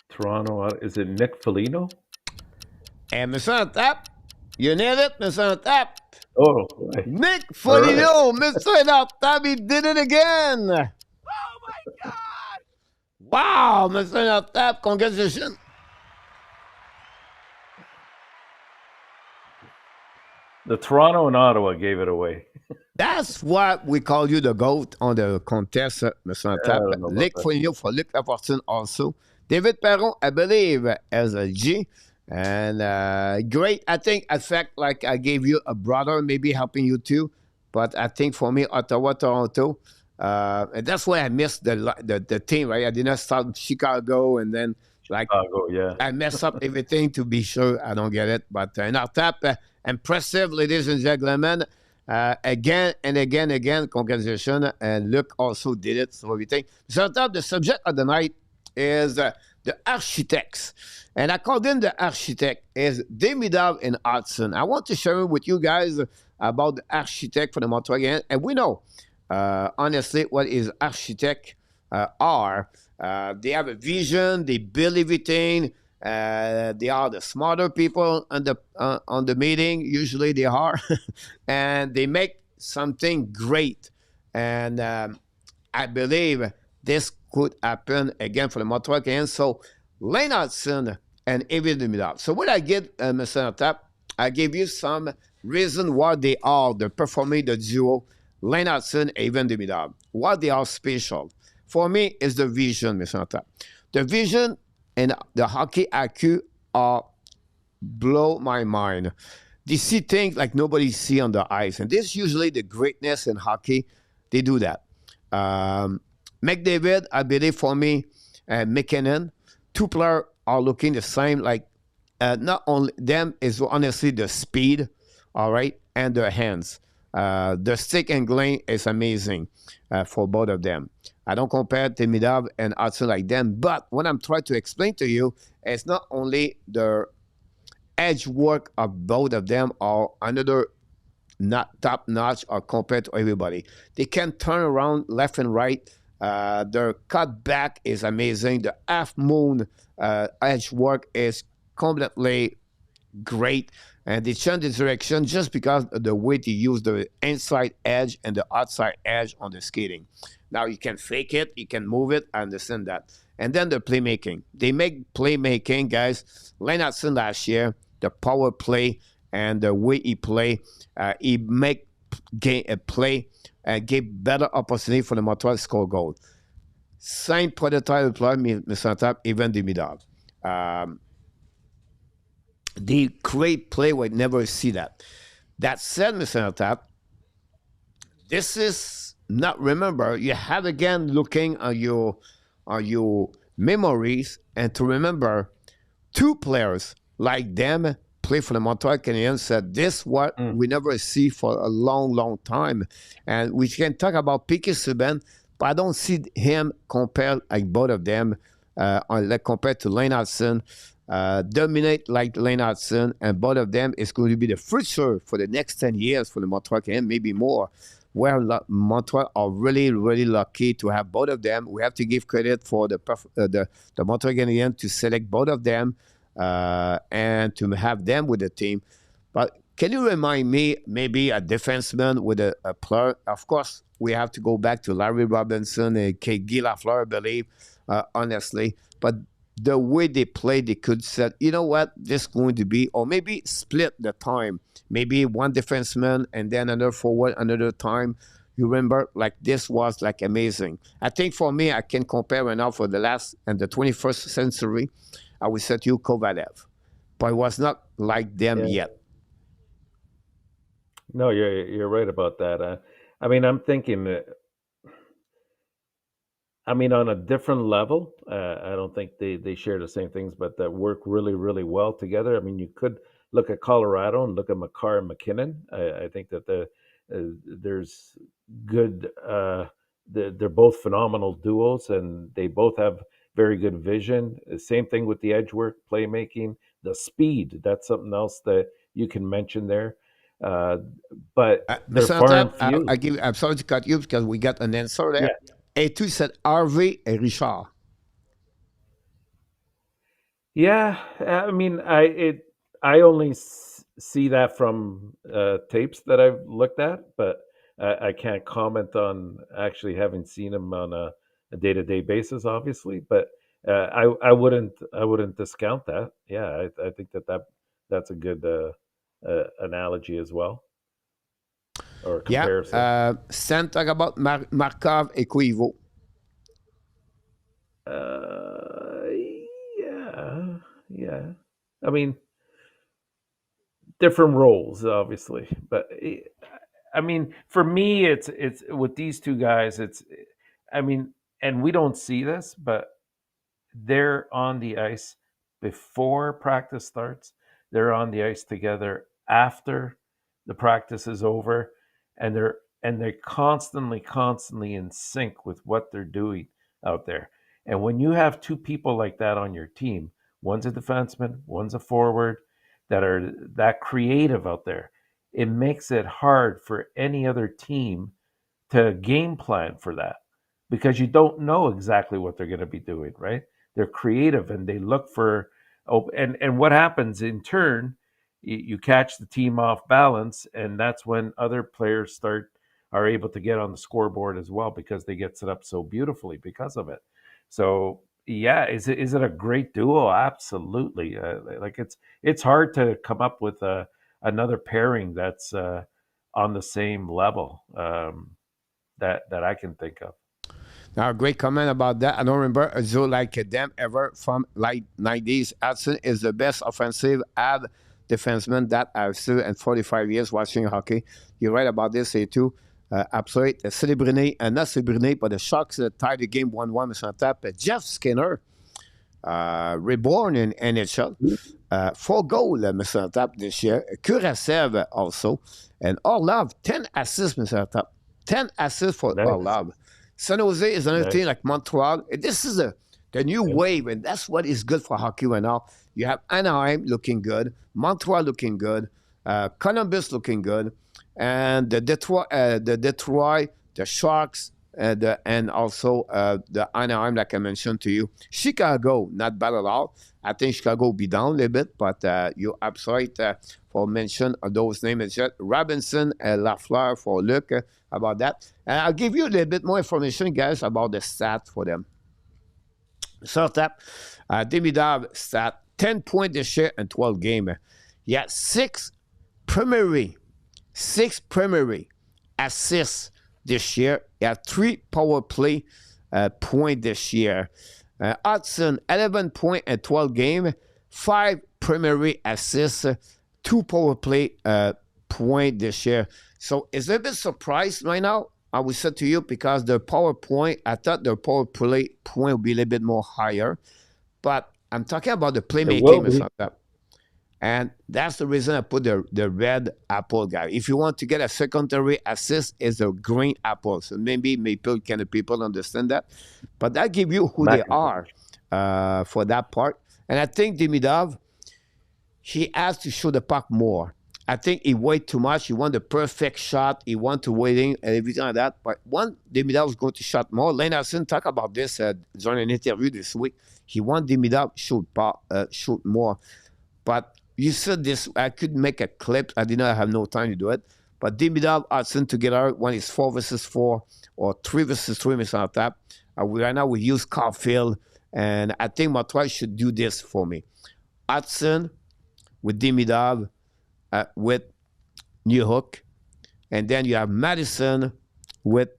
Toronto? Is it Nick Foligno? And Mr. Intap, You nailed it, Mr. Tap. Oh, right. Nick All right. Foligno, Mr. Enortap, he did it again. Wow, Mr. Enortap, congratulations. The Toronto and Ottawa gave it away. That's what we call you the GOAT on the contest, Mr. I Tap. don't know about Nick that. Foligno for Luc Lafortune also. David Perron, I believe, as a G. And great. I think, in fact, like I gave you a brother, maybe helping you too. But I think for me, Ottawa, Toronto, and that's why I missed the team, right? I did not start Chicago, and then like Chicago, yeah. I mess up everything to be sure I don't get it. But in our tap, impressive, ladies and gentlemen. Again and again, congratulations. And Luke also did it. So everything. So top, the subject of the night is the architects. And I called in the architect is Demidov and Hutson. I want to share with you guys about the architect for the Montreal Canadiens. And we know, honestly, what is architect are. They have a vision. They build everything. They are the smarter people on the meeting. Usually they are, and they make something great. And I believe this could happen again for the Montreal Canadiens. So Lane Hutson and Evan Demidov. So what I get, Mr. Tap, I give you some reason why they are the performing the duo Lane Hutson and Evan Demidov. Why they are special. For me, is the vision, Mr. Tap. The vision and the hockey IQ are blow my mind. They see things like nobody see on the ice, and this is usually the greatness in hockey. They do that. McDavid, I believe for me, and McKinnon, two players are looking the same. Like not only them is honestly the speed, all right, and their hands. The stick and glane is amazing for both of them. I don't compare Demidov and Hutson like them, but what I'm trying to explain to you is not only the edge work of both of them are another not top notch or compared to everybody. They can turn around left and right. Their cut back is amazing. The half moon edge work is completely great. And they change the direction just because of the way they use the inside edge and the outside edge on the skating. Now you can fake it, you can move it, I understand that. And then the playmaking. They make playmaking, guys. Lane Hutson last year, the power play and the way he make a play and give better opportunity for the Montreal to score goal. Same prototype player, Mr. Tap, even Demidov. They create play we never see that. That said, Mr. Tap, this is not remember. You have again looking at your memories and to remember two players like them play for the Montreal Canadiens said this what we never see for a long time. And we can talk about Piquet Subban, but I don't see him compared like both of them like compared to Lane Hutson. Dominate like Lane Hutson, and both of them is going to be the future for the next 10 years for the Montreal Canadiens, maybe more. Where Montreal are really lucky to have both of them. We have to give credit for the Montreal Canadiens to select both of them and to have them with the team. But can you remind me maybe a defenseman with a player? Of course, we have to go back to Larry Robinson and Guy Lafleur, I believe, honestly. But the way they play, they could say, you know what, this is going to be, or maybe split the time. Maybe one defenseman and then another forward another time. You remember, like this was like amazing. I think for me, I can compare right now for the last and the 21st century, I would say to you Kovalev. But it was not like them yet. No, you're right about that. I mean, I'm thinking. I mean, on a different level, I don't think they share the same things, but that work really well together. I mean, you could look at Colorado and look at McCarr and McKinnon. I think that there's good. They're both phenomenal duos, and they both have very good vision. Same thing with the edge work, playmaking, the speed. That's something else that you can mention there. But they're far and few. I'm sorry to cut you because we got an answer there. Yeah. Et tu said Harvey and Richard. Yeah, I mean, I only see that from tapes that I've looked at, but I can't comment on actually having seen him on a day-to-day basis, obviously. But I wouldn't discount that. Yeah, I think that's a good analogy as well, or Yeah. comparison. Sam, talk about Markov et Koivu. Uh, yeah, yeah. I mean, different roles, obviously, but I mean, for me, it's with these two guys. I mean, and we don't see this, but they're on the ice before practice starts. They're on the ice together after the practice is over, and they're constantly in sync with what they're doing out there. And when you have two people like that on your team, one's a defenseman, one's a forward, that are that creative out there, it makes it hard for any other team to game plan for that, because you don't know exactly what they're going to be doing, right? They're creative and they look for and what happens in turn, you catch the team off balance, and that's when other players are able to get on the scoreboard as well, because they get set up so beautifully because of it. So yeah, is it a great duo? Absolutely. Like it's hard to come up with another pairing that's on the same level, that I can think of. Now, great comment about that. I don't remember a zoo like them ever from like 90s. Hudson is the best offensive ad defenseman that I've seen in 45 years watching hockey. You're right about this, too. Absolutely. Célébriné, not Célébriné, but the Sharks tied the game 1-1, Mr. Tap. Jeff Skinner, reborn in NHL. 4 goals, Mr. Tap, this year. Kurasev also. And Orlov, 10 assists, Mr. Tap. 10 assists for Nice. Orlov. San Jose is another Nice. team like Montreal. This is the new wave, and that's what is good for hockey right now. You have Anaheim looking good, Montreal looking good, Columbus looking good, and the Detroit, the Sharks, and also the Anaheim, like I mentioned to you. Chicago, not bad at all. I think Chicago will be down a little bit, but you're absolutely for mention of those names. Robinson and Lafleur for Luc about that. And I'll give you a little bit more information, guys, about the stats for them. So, Demidov stat, 10 points this year in 12 games. He had 6 primary assists this year. He had 3 power play points this year. Hutson, 11 points in 12 games, 5 primary assists, 2 power play point this year. So it's a bit surprised right now, I would say to you, because the power point, I thought the power play point would be a little bit more higher. But I'm talking about the playmaking. And that's the reason I put the red apple guy. If you want to get a secondary assist, it's a green apple. So maybe people understand that. But that gives you who they are for that part. And I think Demidov, he has to show the puck more. I think he wait too much. He want the perfect shot. He want to waiting and everything like that. But one, Demidov is going to shot more. Lane Hutson talked about this during an interview this week. He want Demidov shoot more. But you said this, I could make a clip. I did not have no time to do it. But Demidov, Hutson together, when it's 4 versus 4 or 3 versus 3, Mr. Intap. Right now we use Caulfield. And I think Montreal should do this for me. Hutson with Demidov, with New Hook. And then you have Madison with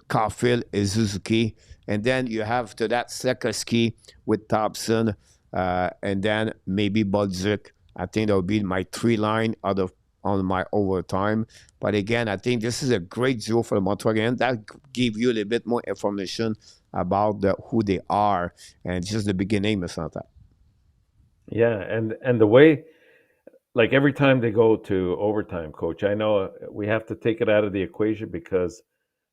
Caulfield and Suzuki. And then you have to that Sekerski with Thompson. And then maybe Bolduc. I think that would be my 3 line on my overtime. But again, I think this is a great duo for the Montreal game. That give you a little bit more information about who they are and just the beginning or something. Yeah, and the way, like every time they go to overtime, coach, I know we have to take it out of the equation because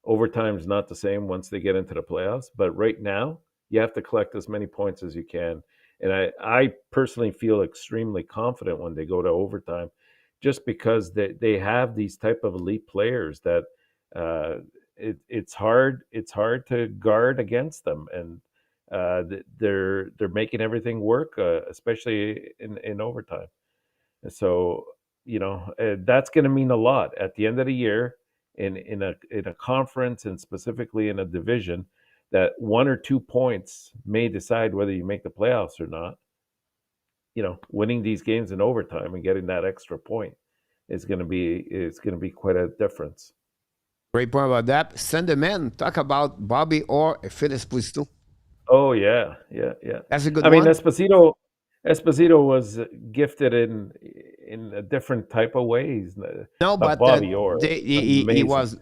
overtime is not the same once they get into the playoffs. But right now, you have to collect as many points as you can. And I personally feel extremely confident when they go to overtime, just because they have these type of elite players that it's hard to guard against them, and they're making everything work, especially in overtime. So that's going to mean a lot at the end of the year in a conference, and specifically in a division, that 1 or 2 points may decide whether you make the playoffs or not. Winning these games in overtime and getting that extra point is going to be quite a difference. Great point about that. Send the man. Talk about Bobby or Phil Esposito. Oh yeah. That's a good I one. mean, Esposito was gifted in a different type of ways. No, but Bobby Orr, he amazing. was,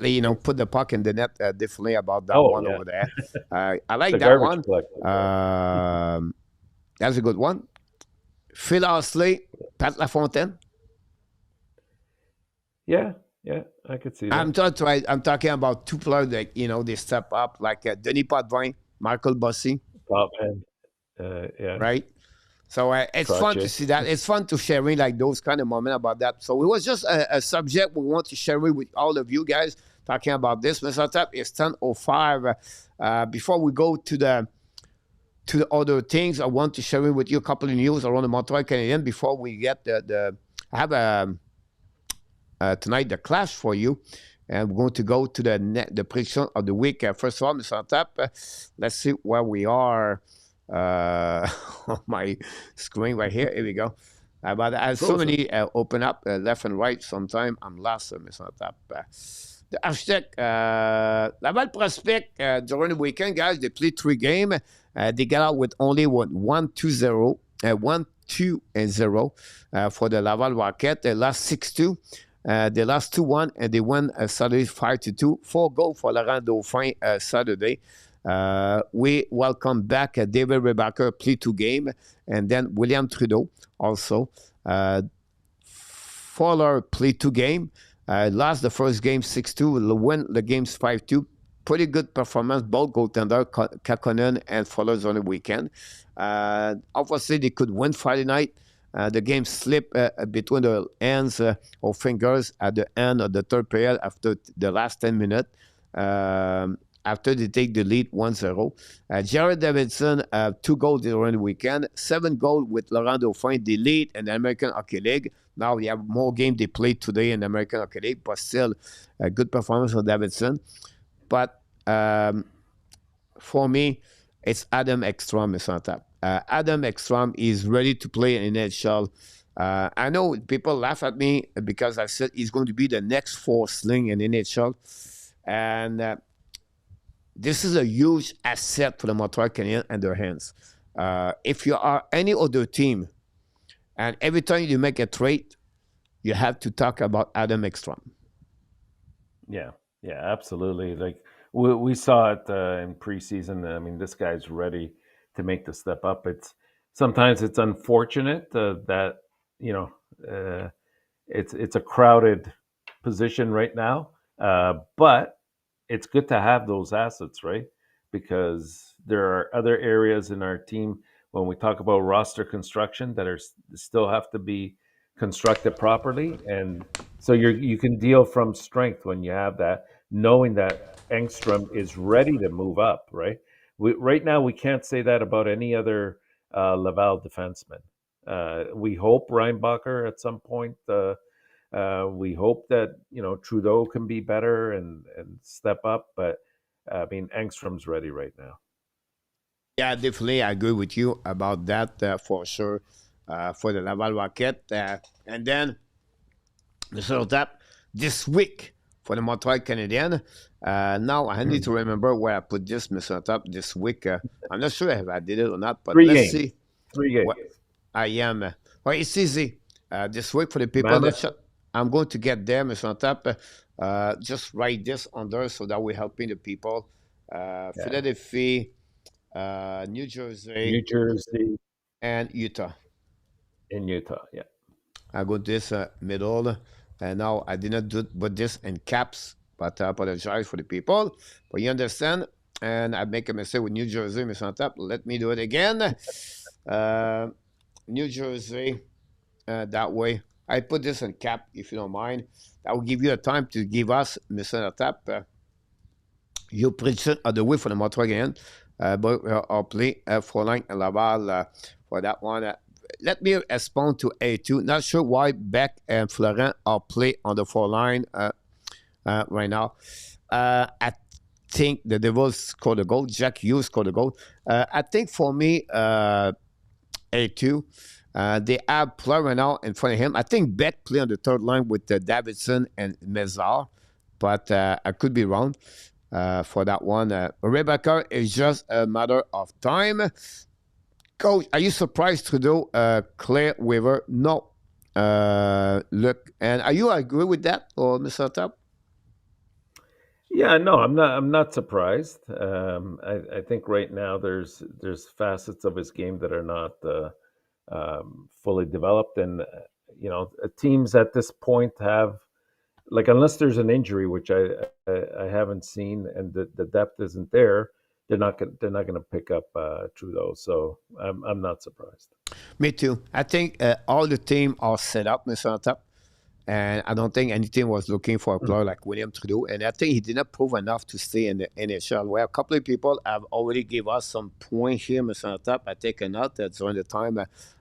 put the puck in the net differently about that Oh, one yeah. over there. I like The that garbage one. collector. That's a good one. Phil Horsley, Pat LaFontaine. Yeah, I could see that. I'm talking about two players that, they step up, like Denis Potvin, Michael Bossy. Top end. Yeah. Right? So it's fun to see that. It's fun to share like those kind of moments about that. So it was just a subject we want to share with all of you guys talking about this. Mr. Tap, it's 10:05. Before we go to the other things, I want to share with you a couple of news around the Montreal Canadiens before we get I have tonight the clash for you. And we're going to go to the prediction of the week. First of all, Mr. Tap, let's see where we are. On my screen right here. Here we go. But I have so many open up left and right. Sometime I'm lost, Mr. Tap. The hashtag Laval Prospect during the weekend, guys. They played 3 games. They got out with only 1-2-0 for the Laval Rocket. They lost 6-2. They lost 2-1 and they won Saturday 5-2. 4 goals for Laurent Dauphin Saturday. We welcome back David Rebacker, play 2 games, and then William Trudeau also. Fowler played 2 games, lost the first game 6-2, win the games 5-2. Pretty good performance, both goaltender Kakkonen and Fowler on the weekend. Obviously, they could win Friday night. The game slipped between the hands or fingers at the end of the third period after the last 10 minutes. After they take the lead 1-0. Jared Davidson, 2 goals during the weekend, 7 goals with Laurent Dauphin, the lead in the American Hockey League. Now we have more games they played today in the American Hockey League, but still a good performance for Davidson. But for me, it's Adam Ekstrom, Mr. Tap. Adam Ekstrom is ready to play in NHL. I know people laugh at me because I said he's going to be the next fourth sling in NHL. And this is a huge asset for the Montreal Canadiens and their hands. If you are any other team, and every time you make a trade, you have to talk about Adam Ekstrom. Yeah, absolutely. Like we saw it in preseason. I mean, this guy's ready to make the step up. Sometimes it's unfortunate that it's a crowded position right now, but it's good to have those assets, right? Because there are other areas in our team when we talk about roster construction that still have to be constructed properly, and so you can deal from strength when you have that, knowing that Engstrom is ready to move up, right? Right now we can't say that about any other Laval defenseman. We hope Reinbacher at some point. We hope that Trudeau can be better and step up, but I mean Engstrom's ready right now. Yeah, definitely, I agree with you about that for sure. For the Laval Rocket, and then Mr. Tap this week for the Montreal Canadiens. Now I need to remember where I put this, Mr. Tap, this week. I'm not sure if I did it or not, but let's see. 3 games. I am. Well, it's easy. This week for the people that I'm going to get there, Mr. Tap. Just write this under so that we're helping the people. Philadelphia, New Jersey, and Utah. In Utah, yeah. I got this middle, and now I did not put this in caps, but I apologize for the people. But you understand, and I make a mistake with New Jersey, Mr. Tap. Let me do it again. New Jersey, that way. I put this in cap, if you don't mind. That will give you a time to give us, Mr. Tap, your prediction of the week for the Montreal again. But I'll play for line and Laval for that one. let me respond to A2. Not sure why Beck and Florent are play on the 4 line right now. I think the Devils scored a goal. Jack Hughes scored a goal. I think for me, A2, they have Florent now in front of him. I think Beck play on the 3rd line with Davidson and Mézard, but I could be wrong for that one. Rebecca is just a matter of time. Coach, are you surprised Trudeau Claire Weaver? No. Look, and are you agree with that, or Mr. Top? Yeah, no, I'm not surprised. I think right now there's facets of his game that are not fully developed, and teams at this point have, like, unless there's an injury, which I haven't seen, and the depth isn't there, they're not gonna pick up Trudeau. So I'm not surprised. Me too. I think all the team are set up, Mr. Top. And I don't think any team was looking for a player like William Trudeau. And I think he did not prove enough to stay in the NHL. Well, a couple of people have already give us some points here, Mr. Top. I take a note during the time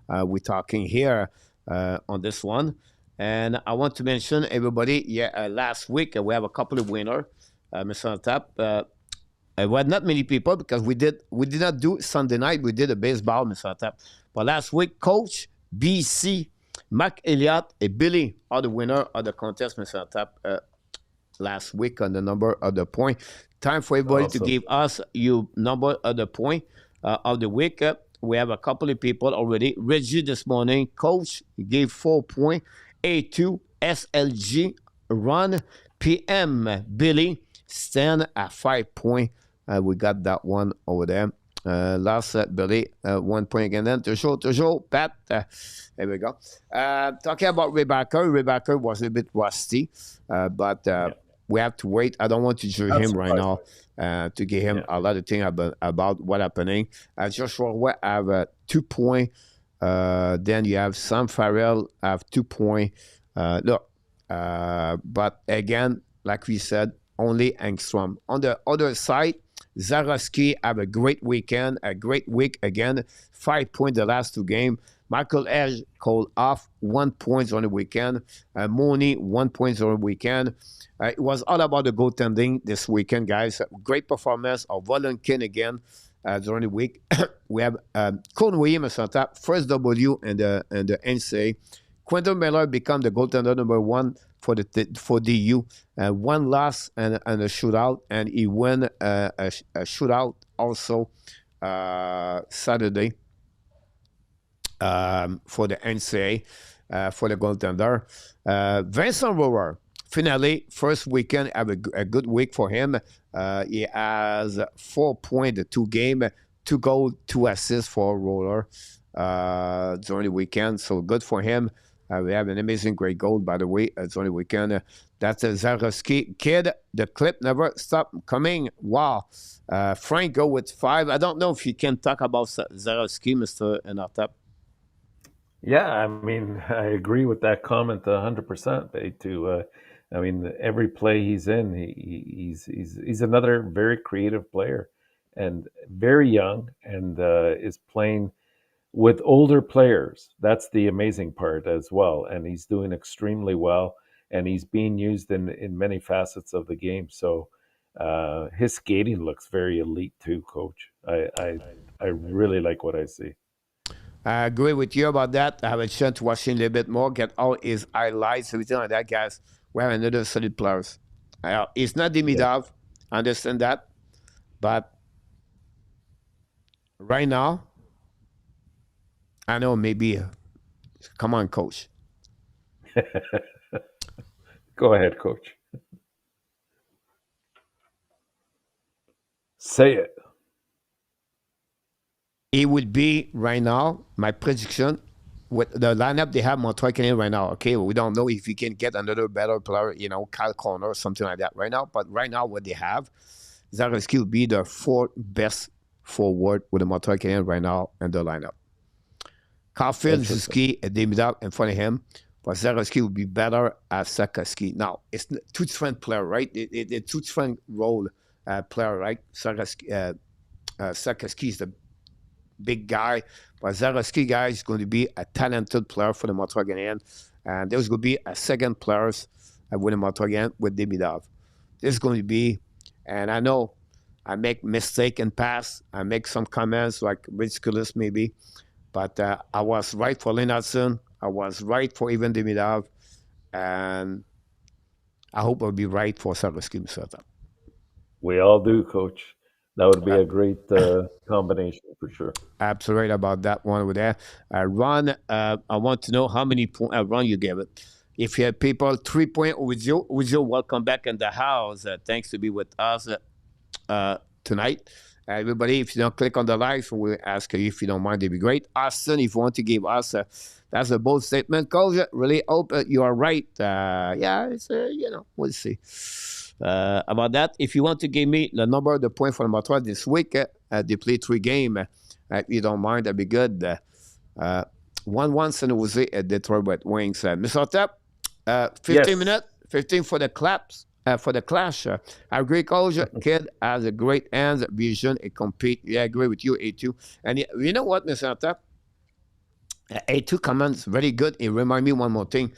we're talking here on this one. And I want to mention everybody, last week we have a couple of winners, Mr. Top. Well, not many people because we did not do Sunday night. We did a baseball, Mr. Top. But last week, Coach BC, Mark Elliott, and Billy are the winner of the contest, Mr. Tap, last week on the number of the point. Time for everybody to give us your number of the point of the week. We have a couple of people already. Reggie this morning, Coach, gave 4 points. A2, SLG, Ron, PM, Billy, Stan at 5 points. We got that one over there. Last Billy, 1 point again. Then toujours, Pat. There we go. Talking about Rebecca. Rebecca was a bit rusty, but we have to wait. I don't want to judge him right now to give him a lot of things about what happening. Joshua Roy have 2 points. Then you have Sam Farrell have 2 points. But again, like we said, only Engstrom. On the other side, Zarowski have a great weekend, a great week again. 5 points the last 2 games. Michael Edge called off 1 point on the weekend. Mooney 1 point on the weekend. It was all about the goaltending this weekend, guys. Great performance of Volenkin again during the week. We have Cone Williams on top, first W in the NCAA. Quentin Miller become the goaltender number 1 for DU. 1 loss and a shootout, and he won a shootout also Saturday for the NCAA for the goaltender. Vincent Rower, finally, first weekend, have a good week for him. He has 4 points, 2 games, 2 goals, 2 assists for Roller during the weekend. So good for him. We have an amazing great goal, by the way, during the weekend. That's a Zarowski kid. The clip never stopped coming. Wow. Frank go with 5. I don't know if you can talk about Zarowski, Mr. Enortap. Yeah, I mean, I agree with that comment 100%. I mean, every play he's in, he's another very creative player, and very young, and is playing with older players. That's the amazing part as well, and he's doing extremely well, and he's being used in many facets of the game. So his skating looks very elite too, Coach. I really like what I see. I agree with you about that. I have a chance to watch him a little bit more, get all his highlights, everything like that, guys. We have another solid players. It's not Demidov, I understand that, but right now, I know maybe. Come on, Coach. Go ahead, Coach. Say it. It would be right now, my prediction, with the lineup they have Montreal Canadiens right now. Okay, we don't know if you can get another better player, Kyle Connor or something like that right now. But right now, what they have, Zarowski will be the 4th best forward with the Montreal Canadiens right now in the lineup. Caulfield, Zuski, and Demidov in front of him. But Zarowski will be better as Sakaski. Now, it's two different player, right? It's two different role player, right? Sakaski is the big guy. But Zarowski, guy, is going to be a talented player for the Montreal Canadiens. And there's going to be a second player with the Montreal Canadiens with Demidov. This is going to be, and I know I make mistake in past. I make some comments like ridiculous maybe, but I was right for Lane Hutson. I was right for even Demidov, and I hope I'll be right for Zarowski, Mr. Tap. We all do, Coach. That would be a great combination for sure. Absolutely right about that one over there. Ron, I want to know how many points, Ron, you gave it. If you have people, 3 point with you, welcome back in the house. Thanks to be with us tonight. Everybody, if you don't click on the likes, we'll ask you if you don't mind, it'd be great. Austin, if you want to give us, that's a bold statement. Coach, really hope you are right. Yeah, it's, we'll see. About that, if you want to give me the number of the point for Montreal this week, they play 3 games. If you don't mind, that'd be good. 1-1 San Jose at Detroit Red Wings. Mr. Tap, 15 Yes. minutes, 15 for the claps. For the clash, I agree, Coach. Kid has a great hands, vision, and compete. Yeah, I agree with you, A2. And you know what, Mr. Tap? A2 comments very good. It remind me one more thing.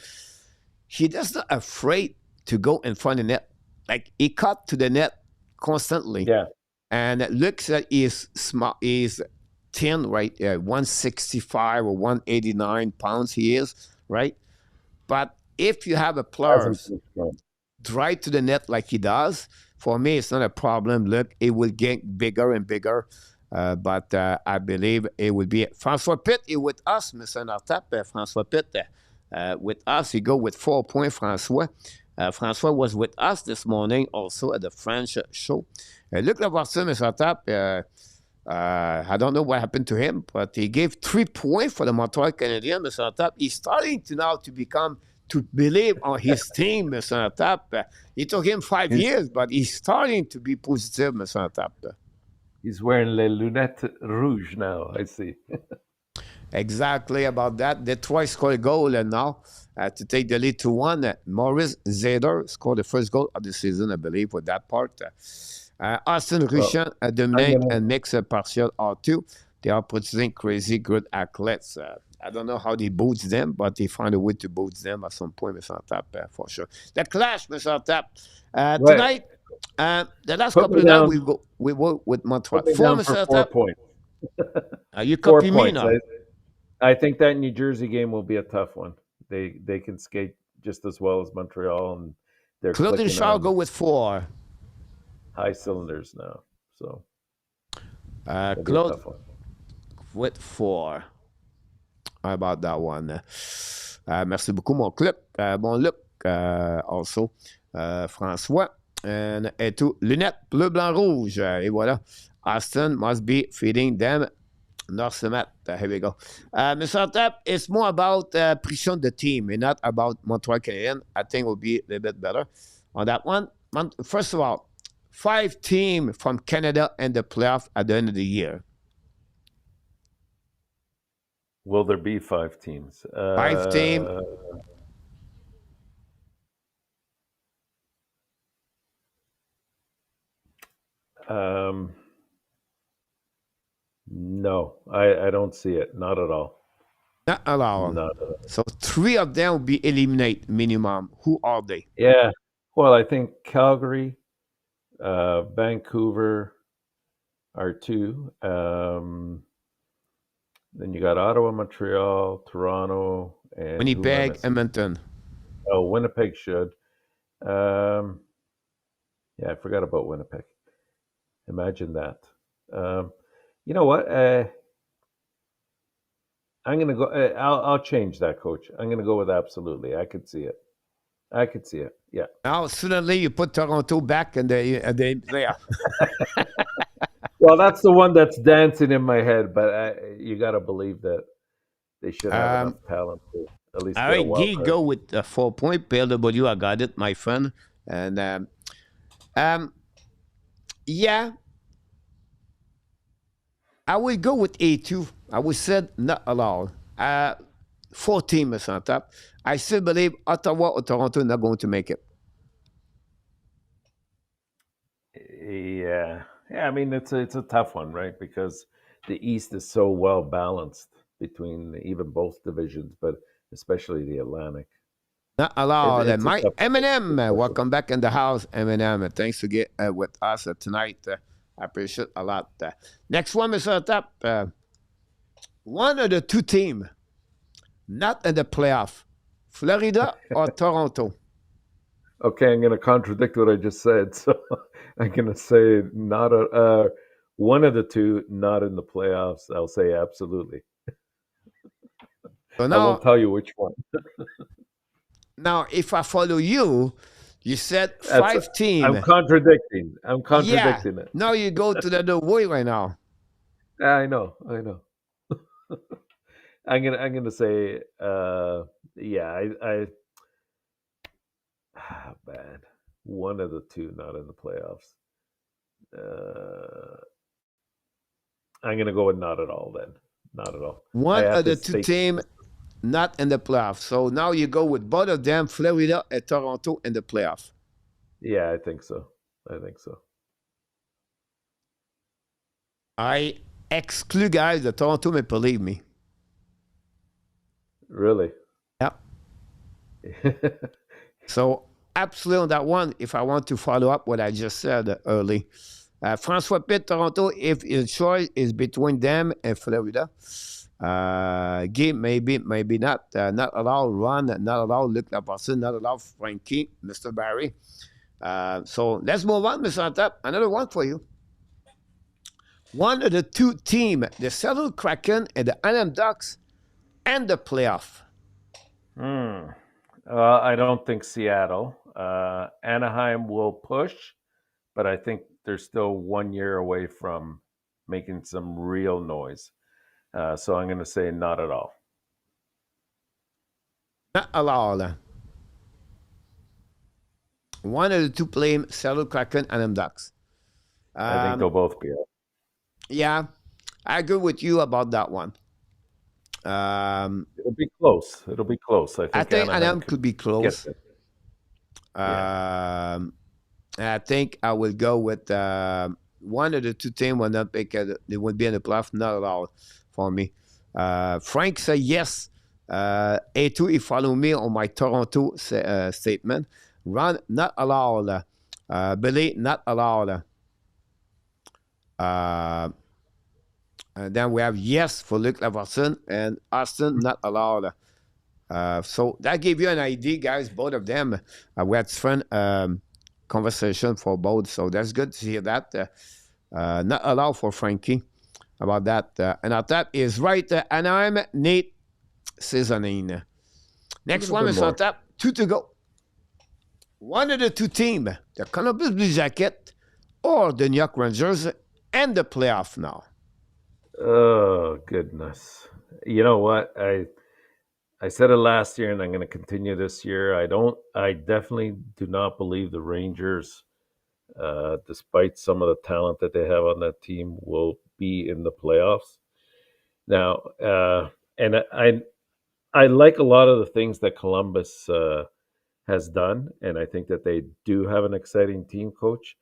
He does not afraid to go in front of the net. Like he cut to the net constantly. Yeah. And it looks like he's small. He's thin, right? 165 or 189 pounds he is, right? But if you have a player drive to the net like he does, for me, it's not a problem. Look, it will get bigger and bigger. But I believe it would be François Pitt is with us, Mr. Enortap. François Pitt with us. He go with 4 points, François. François was with us this morning also at the French show. Look at Watson, Mr. Tap. I don't know what happened to him, but he gave 3 points for the Montreal Canadiens, Mr. Tap. He's starting to now to believe on his team, Mr. Tap. It took him 5 years, but he's starting to be positive, Mr. Tap. He's wearing les lunettes rouge now, I see. Exactly about that. Detroit scored a goal and now to take the lead to 1. Maurice Zader scored the first goal of the season, I believe, with that part. Austin Richard, Dominic, and Mix Partial are 2. They are producing crazy good athletes. I don't know how they boost them, but they find a way to boost them at some point, Mr. Tap, for sure. The clash, Mr. Tap. Tonight, the last couple of nights, we work with Montreal. 4, Mr. 4 Tap. points. You 4 copy me points. now. I think that New Jersey game will be a tough one. They can skate just as well as Montreal, and they're Claude and clicking Charles on go with 4. high cylinders now. So it'll be a Claude tough one. with 4. How about that one? Merci beaucoup, mon club. Bon look, also. François. Et tout. Lunettes, bleu, blanc, rouge. Et voilà. Austin must be feeding them. Norsemat. Here we go. Mr. Tap, it's more about pression the team and not about Montreal Canadiens. I think will be a little bit better on that one. First of all, 5 teams from Canada in the playoff at the end of the year. Will there be 5 teams? 5 teams. No, I don't see it. Not at all. Not allowed. Not at all. So 3 of them will be eliminated minimum. Who are they? Yeah. Well, I think Calgary, Vancouver are 2. Then you got Ottawa, Montreal, Toronto, and who am I Winnipeg, missing? Edmonton. Oh, Winnipeg should. Yeah, I forgot about Winnipeg. Imagine that. You know what? I'm gonna go. I'll change that, Coach. I'm gonna go with absolutely. I could see it. Yeah. Now suddenly you put Toronto back and they there. Well, that's the one that's dancing in my head, but you got to believe that they should have enough talent to at least All get a right, wild Guy, card. go with 4 point. PLW, I got it, my friend. And yeah, I will go with A2. I would said not allowed. 4 teams on top. I still believe Ottawa or Toronto are not going to make it. Yeah. I mean, it's a tough one, right? Because the East is so well balanced between even both divisions, but especially the Atlantic. Not allowed. It's a Mike tough Eminem, question. welcome back in the house, Eminem. Thanks to get with us tonight. I appreciate a lot. Next one, Mr. Top. One of the two teams not in the playoff, Florida or Toronto? Okay, I'm going to contradict what I just said. So I'm going to say not one of the two not in the playoffs. I'll say absolutely. So I won't tell you which one. now, if I follow you, you said five teams. I'm contradicting. I'm contradicting it. Now you go to the other way right now. I know. I'm gonna say bad. One of the two not in the playoffs. I'm gonna go with not at all then. Not at all. One of the two teams not in the playoffs. So now you go with both of them, Florida and Toronto in the playoff. Yeah, I think so. I exclude guys the Toronto Maple Leaf me. Really? Yeah. So absolutely on that one, if I want to follow up what I just said early. Francois Pitt, Toronto, if his choice is between them and Florida, game maybe not. Not allow Ron, not allow Luc Laparson, not allow Frankie, Mr. Barry. So let's move on, Mr. Intap. Another one for you. One of the two teams, the Seattle Kraken and the Anaheim Ducks, and the playoff. I don't think Seattle. Anaheim will push, but I think they're still 1 year away from making some real noise. So I'm going to say not at all. Not at all. One of the two playing Seattle Kraken and Anaheim Ducks. I think they'll both be out. Yeah, I agree with you about that one. It'll be close. I think Anaheim could be close. Yeah. I think I will go with one of the two teams will not pick it. They would be in the playoff. Not at all for me. Frank said yes. A2, he follow me on my Toronto statement. Ron, not allowed. Billy, not allowed. And then we have yes for Luc Laparson and Austin, not allowed. So that gave you an idea, guys, both of them. We had fun conversation for both, so that's good to hear that. Not allowed for Frankie about that. And our tap is right. Anaheim, Nate Seasoning. Next one is on tap. 2 to go. One of the two teams, the Columbus Blue Jacket or the New York Rangers, and the playoff now. Oh, goodness. You know what? I said it last year, and I'm going to continue this year. I definitely do not believe the Rangers, despite some of the talent that they have on that team, will be in the playoffs. Now, and I like a lot of the things that Columbus has done, and I think that they do have an exciting team coach.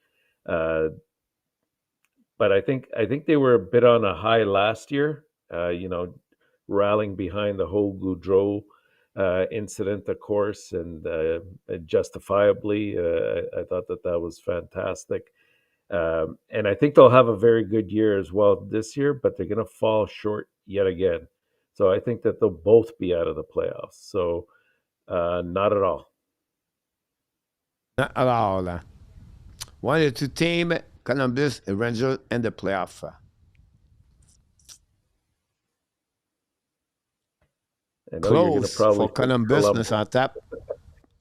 But I think they were a bit on a high last year, rallying behind the whole Goudreau incident, of course, and justifiably. I thought that was fantastic. And I think they'll have a very good year as well this year, but they're going to fall short yet again. So I think that they'll both be out of the playoffs. So not at all. Not at all. One of the two teams, Columbus, Rangers, and the playoff. Close for Columbus, Mr. Tap.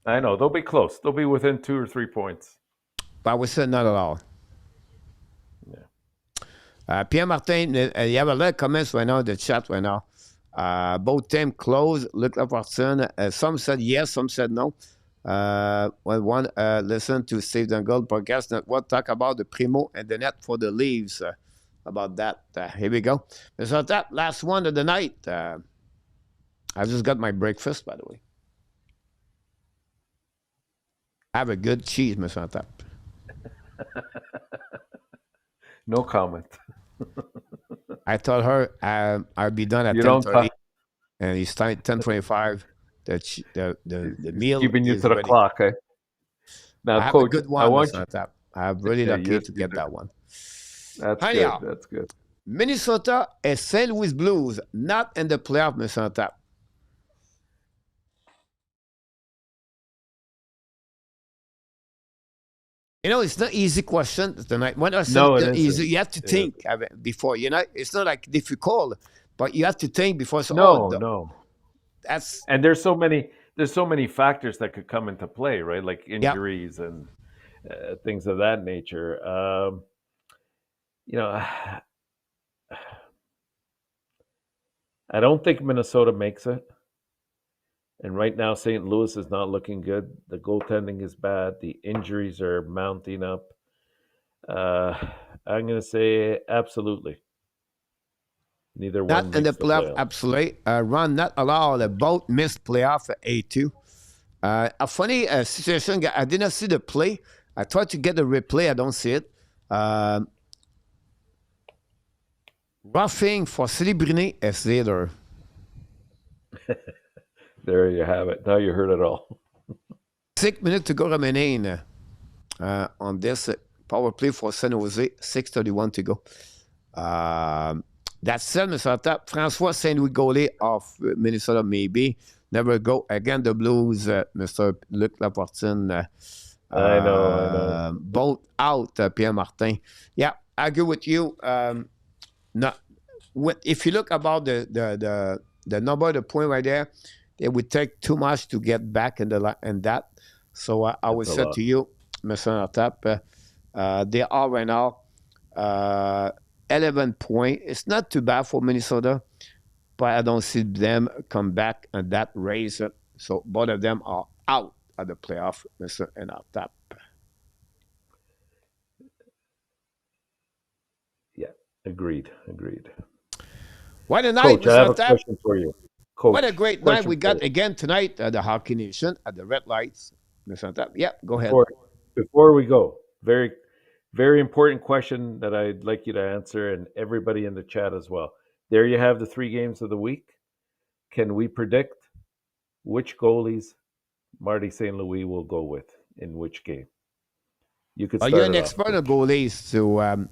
I know. They'll be close. They'll be within 2 or 3 points. But we said not at all. Yeah. Pierre Martin, you have a lot of comments right now in the chat right now. Both teams close. Luc Laparson. Some said yes, some said no. When one listened to Steve Dungle podcast network talk about the Primo and the net for the Leaves about that. Here we go. Mr. Tap, last one of the night. I just got my breakfast, by the way. Have a good cheese, Mr. Tap. No comment. I told her I'll be done at You don't 10:30, talk. and it's time 10:25. The meal Keeping you is to the ready. clock, eh? I Now, have a Coach, good I one, want Mr. you. Tap. I'm really Yeah, lucky yes, to you get do. that one. That's Anyhow, good. That's good. Minnesota and St. Louis Blues not in the playoff, Mr. Tap. You know, it's not easy question tonight. When I say No, it not easy, isn't. you have to think before. You know, it's not like difficult, but you have to think before. So, No. that's And there's so many factors that could come into play, right? Like yeah. injuries and things of that nature. You know, I don't think Minnesota makes it. And right now, St. Louis is not looking good. The goaltending is bad. The injuries are mounting up. I'm going to say absolutely. Neither one Not in the makes the playoff, playoffs. absolutely. Run not allowed. Both missed playoff at A2. A funny situation. I did not see the play. I tried to get the replay. I don't see it. Roughing for Celebrine is later. There you have it. Now you heard it all. 6 minutes to go remaining on this power play for San Jose. 6:31 to go. That's it, Mr. Tap. François Saint-Louis goalie of Minnesota, maybe. Never go. Again, the Blues, Mr. Luc Laportine. I know. Both out, Pierre Martin. Yeah, I agree with you. If you look about the number, the point right there, it would take too much to get back in that. So I would say to you, Mr. Intap, they are right now 11 points. It's not too bad for Minnesota, but I don't see them come back in that race. So both of them are out of the playoff, Mr. Intap. Yeah, agreed. What a night, Coach, I have Mr. a Intap. question for you. Coach, What a great night we got again tonight at the Hockey Nation at the Red Lights. Mr. Intap. Yeah, go ahead. Before we go, very, very important question that I'd like you to answer, and everybody in the chat as well. There you have the 3 games of the week. Can we predict which goalies Marty St. Louis will go with in which game? You could start. You're an expert on goalies, so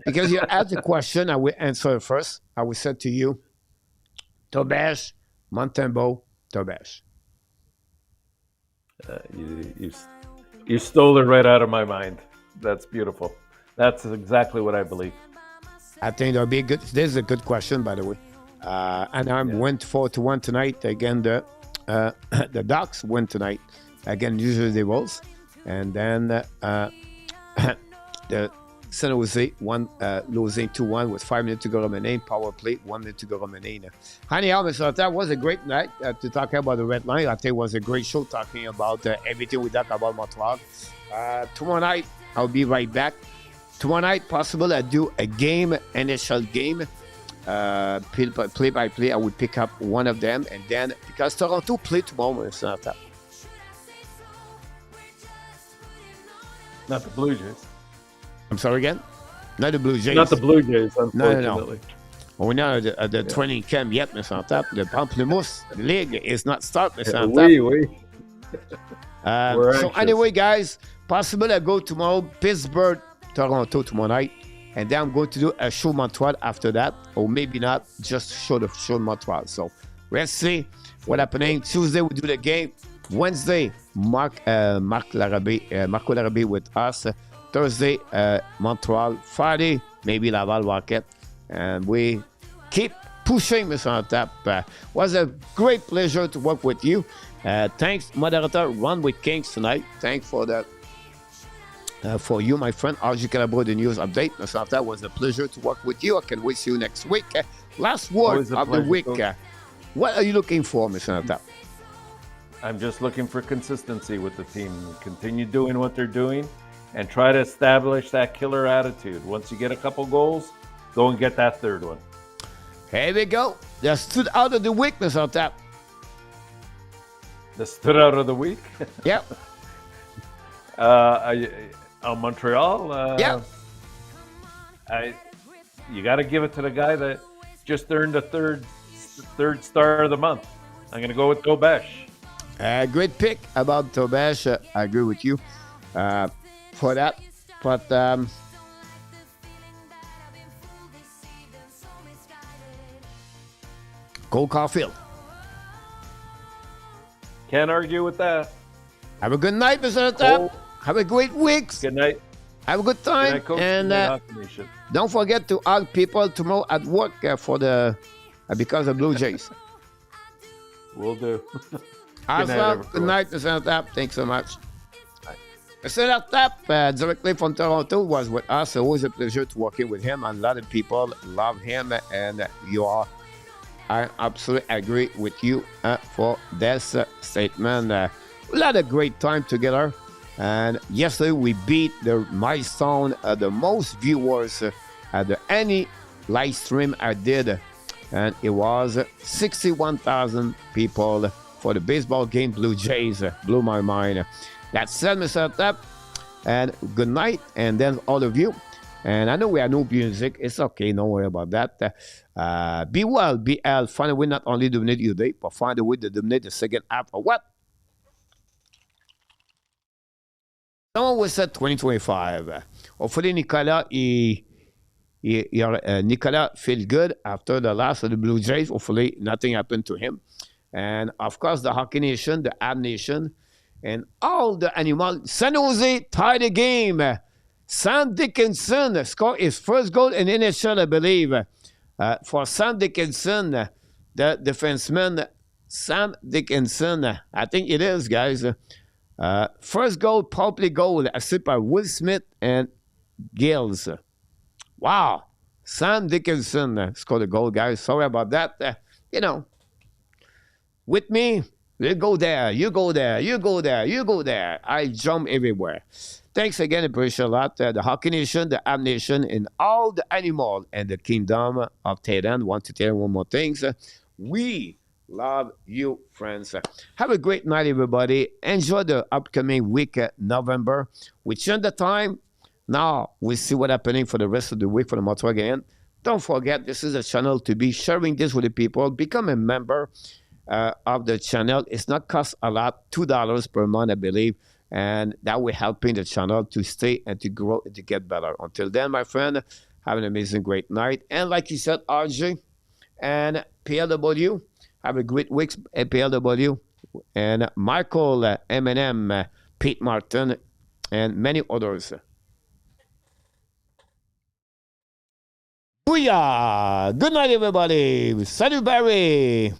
because you asked the question, I will answer first. I will say to you, Tobias, Montembeault, Tobias. You stole it right out of my mind. That's beautiful. That's exactly what I believe. I think that'll be good. This is a good question, by the way. And I'm went 4-1 tonight. Again, the Ducks win tonight. Again, usually they rolls. And then the San Jose won, losing 2-1 with 5 minutes to go remaining. Power play, 1 minute to go remaining. Anyhow, Mr. That was a great night to talk about the Red Line. I think it was a great show talking about everything we talk about Montreal. Tomorrow night, I'll be right back. Tomorrow night, possible I do a game, NHL game. Play by play, I would pick up one of them. And then, because Toronto play tomorrow, Mr. That. Not the Blue Jays. I'm sorry again? Not the Blue Jays. Not the Blue Jays, unfortunately. No. We're not at the training camp yet, Mr. Intap. The Pamplemousse League is not started, Mr. Oui. So anyway, guys, possible I go tomorrow, Pittsburgh, Toronto tomorrow night. And then I'm going to do a show Montreal after that. Or maybe not, just show Montreal. So let's see what's happening. Tuesday, we do the game. Wednesday, Marco Larrabee with us. Thursday, Montreal. Friday, maybe Laval Rocket. And we keep pushing, Mr. Intap. Was a great pleasure to work with you. Thanks, moderator. Run with Kings tonight. Thanks for that. For you, my friend, RG Calabro, the news update. Mr. Intap, was a pleasure to work with you. I can wait see you next week. Last word of the week. What are you looking for, Mr. Intap? I'm just looking for consistency with the team. Continue doing what they're doing and try to establish that killer attitude. Once you get a couple goals, go and get that third one. Here we go. The stood out of the week, Mr. Intap. The stood out of the week? Yep. On Montreal? Yeah. you got to give it to the guy that just earned the third star of the month. I'm going to go with Tobesh. Great pick about Tobesh. I agree with you for that. But Cole Caulfield. Can't argue with that. Have a good night, Mr. Intap. Have a great week. Good night. Have a good time. Good night, Coach. And don't forget to hug people tomorrow at work for the because of Blue Jays. Will do. Awesome. Good night, Mr. Intap. Thanks so much. Mr. Intap, directly from Toronto, was with us. Always a pleasure to working with him. And a lot of people love him, and you are. I absolutely agree with you for this statement. A lot of great time together. And yesterday we beat the milestone, the most viewers at any live stream I did. And it was 61,000 people for the baseball game. Blue Jays blew my mind. That said, Mr. Intap, and good night. And then all of you. And I know we have no music. It's okay. Don't worry about that. Be well, be healthy. Find a way not only to dominate your day, but find a way to dominate the second half or what? Someone was said 2025. Hopefully, Nicolas, Nicolas feel good after the loss of the Blue Jays. Hopefully, nothing happened to him. And, of course, the Hockey Nation, the Ab Nation, and all the animals. San Jose tied the game. Sam Dickinson scored his first goal in NHL, I believe. For Sam Dickinson, the defenseman, Sam Dickinson, I think it is, guys. First goal, power play goal, assisted by Will Smith and Gills. Wow. Sam Dickinson scored a goal, guys. Sorry about that. With me, you go there, you go there, you go there, you go there. I jump everywhere. Thanks again, appreciate a lot. The Hockey Nation, the Ab Nation, and all the animals and the kingdom of Tayden want to tell you one more thing. We love you, friends. Have a great night, everybody. Enjoy the upcoming week, November. We change the time. Now, we'll see what's happening for the rest of the week for the Montreal game. Don't forget, this is a channel to be sharing this with the people. Become a member of the channel. It's not cost a lot, $2 per month, I believe. And that will helping the channel to stay and to grow and to get better. Until then, my friend, have an amazing, great night. And like you said, RJ and PLW, have a great week at PLW. And Michael, M&M, Pete Martin, and many others. Booyah! Good night, everybody. Salut, Barry.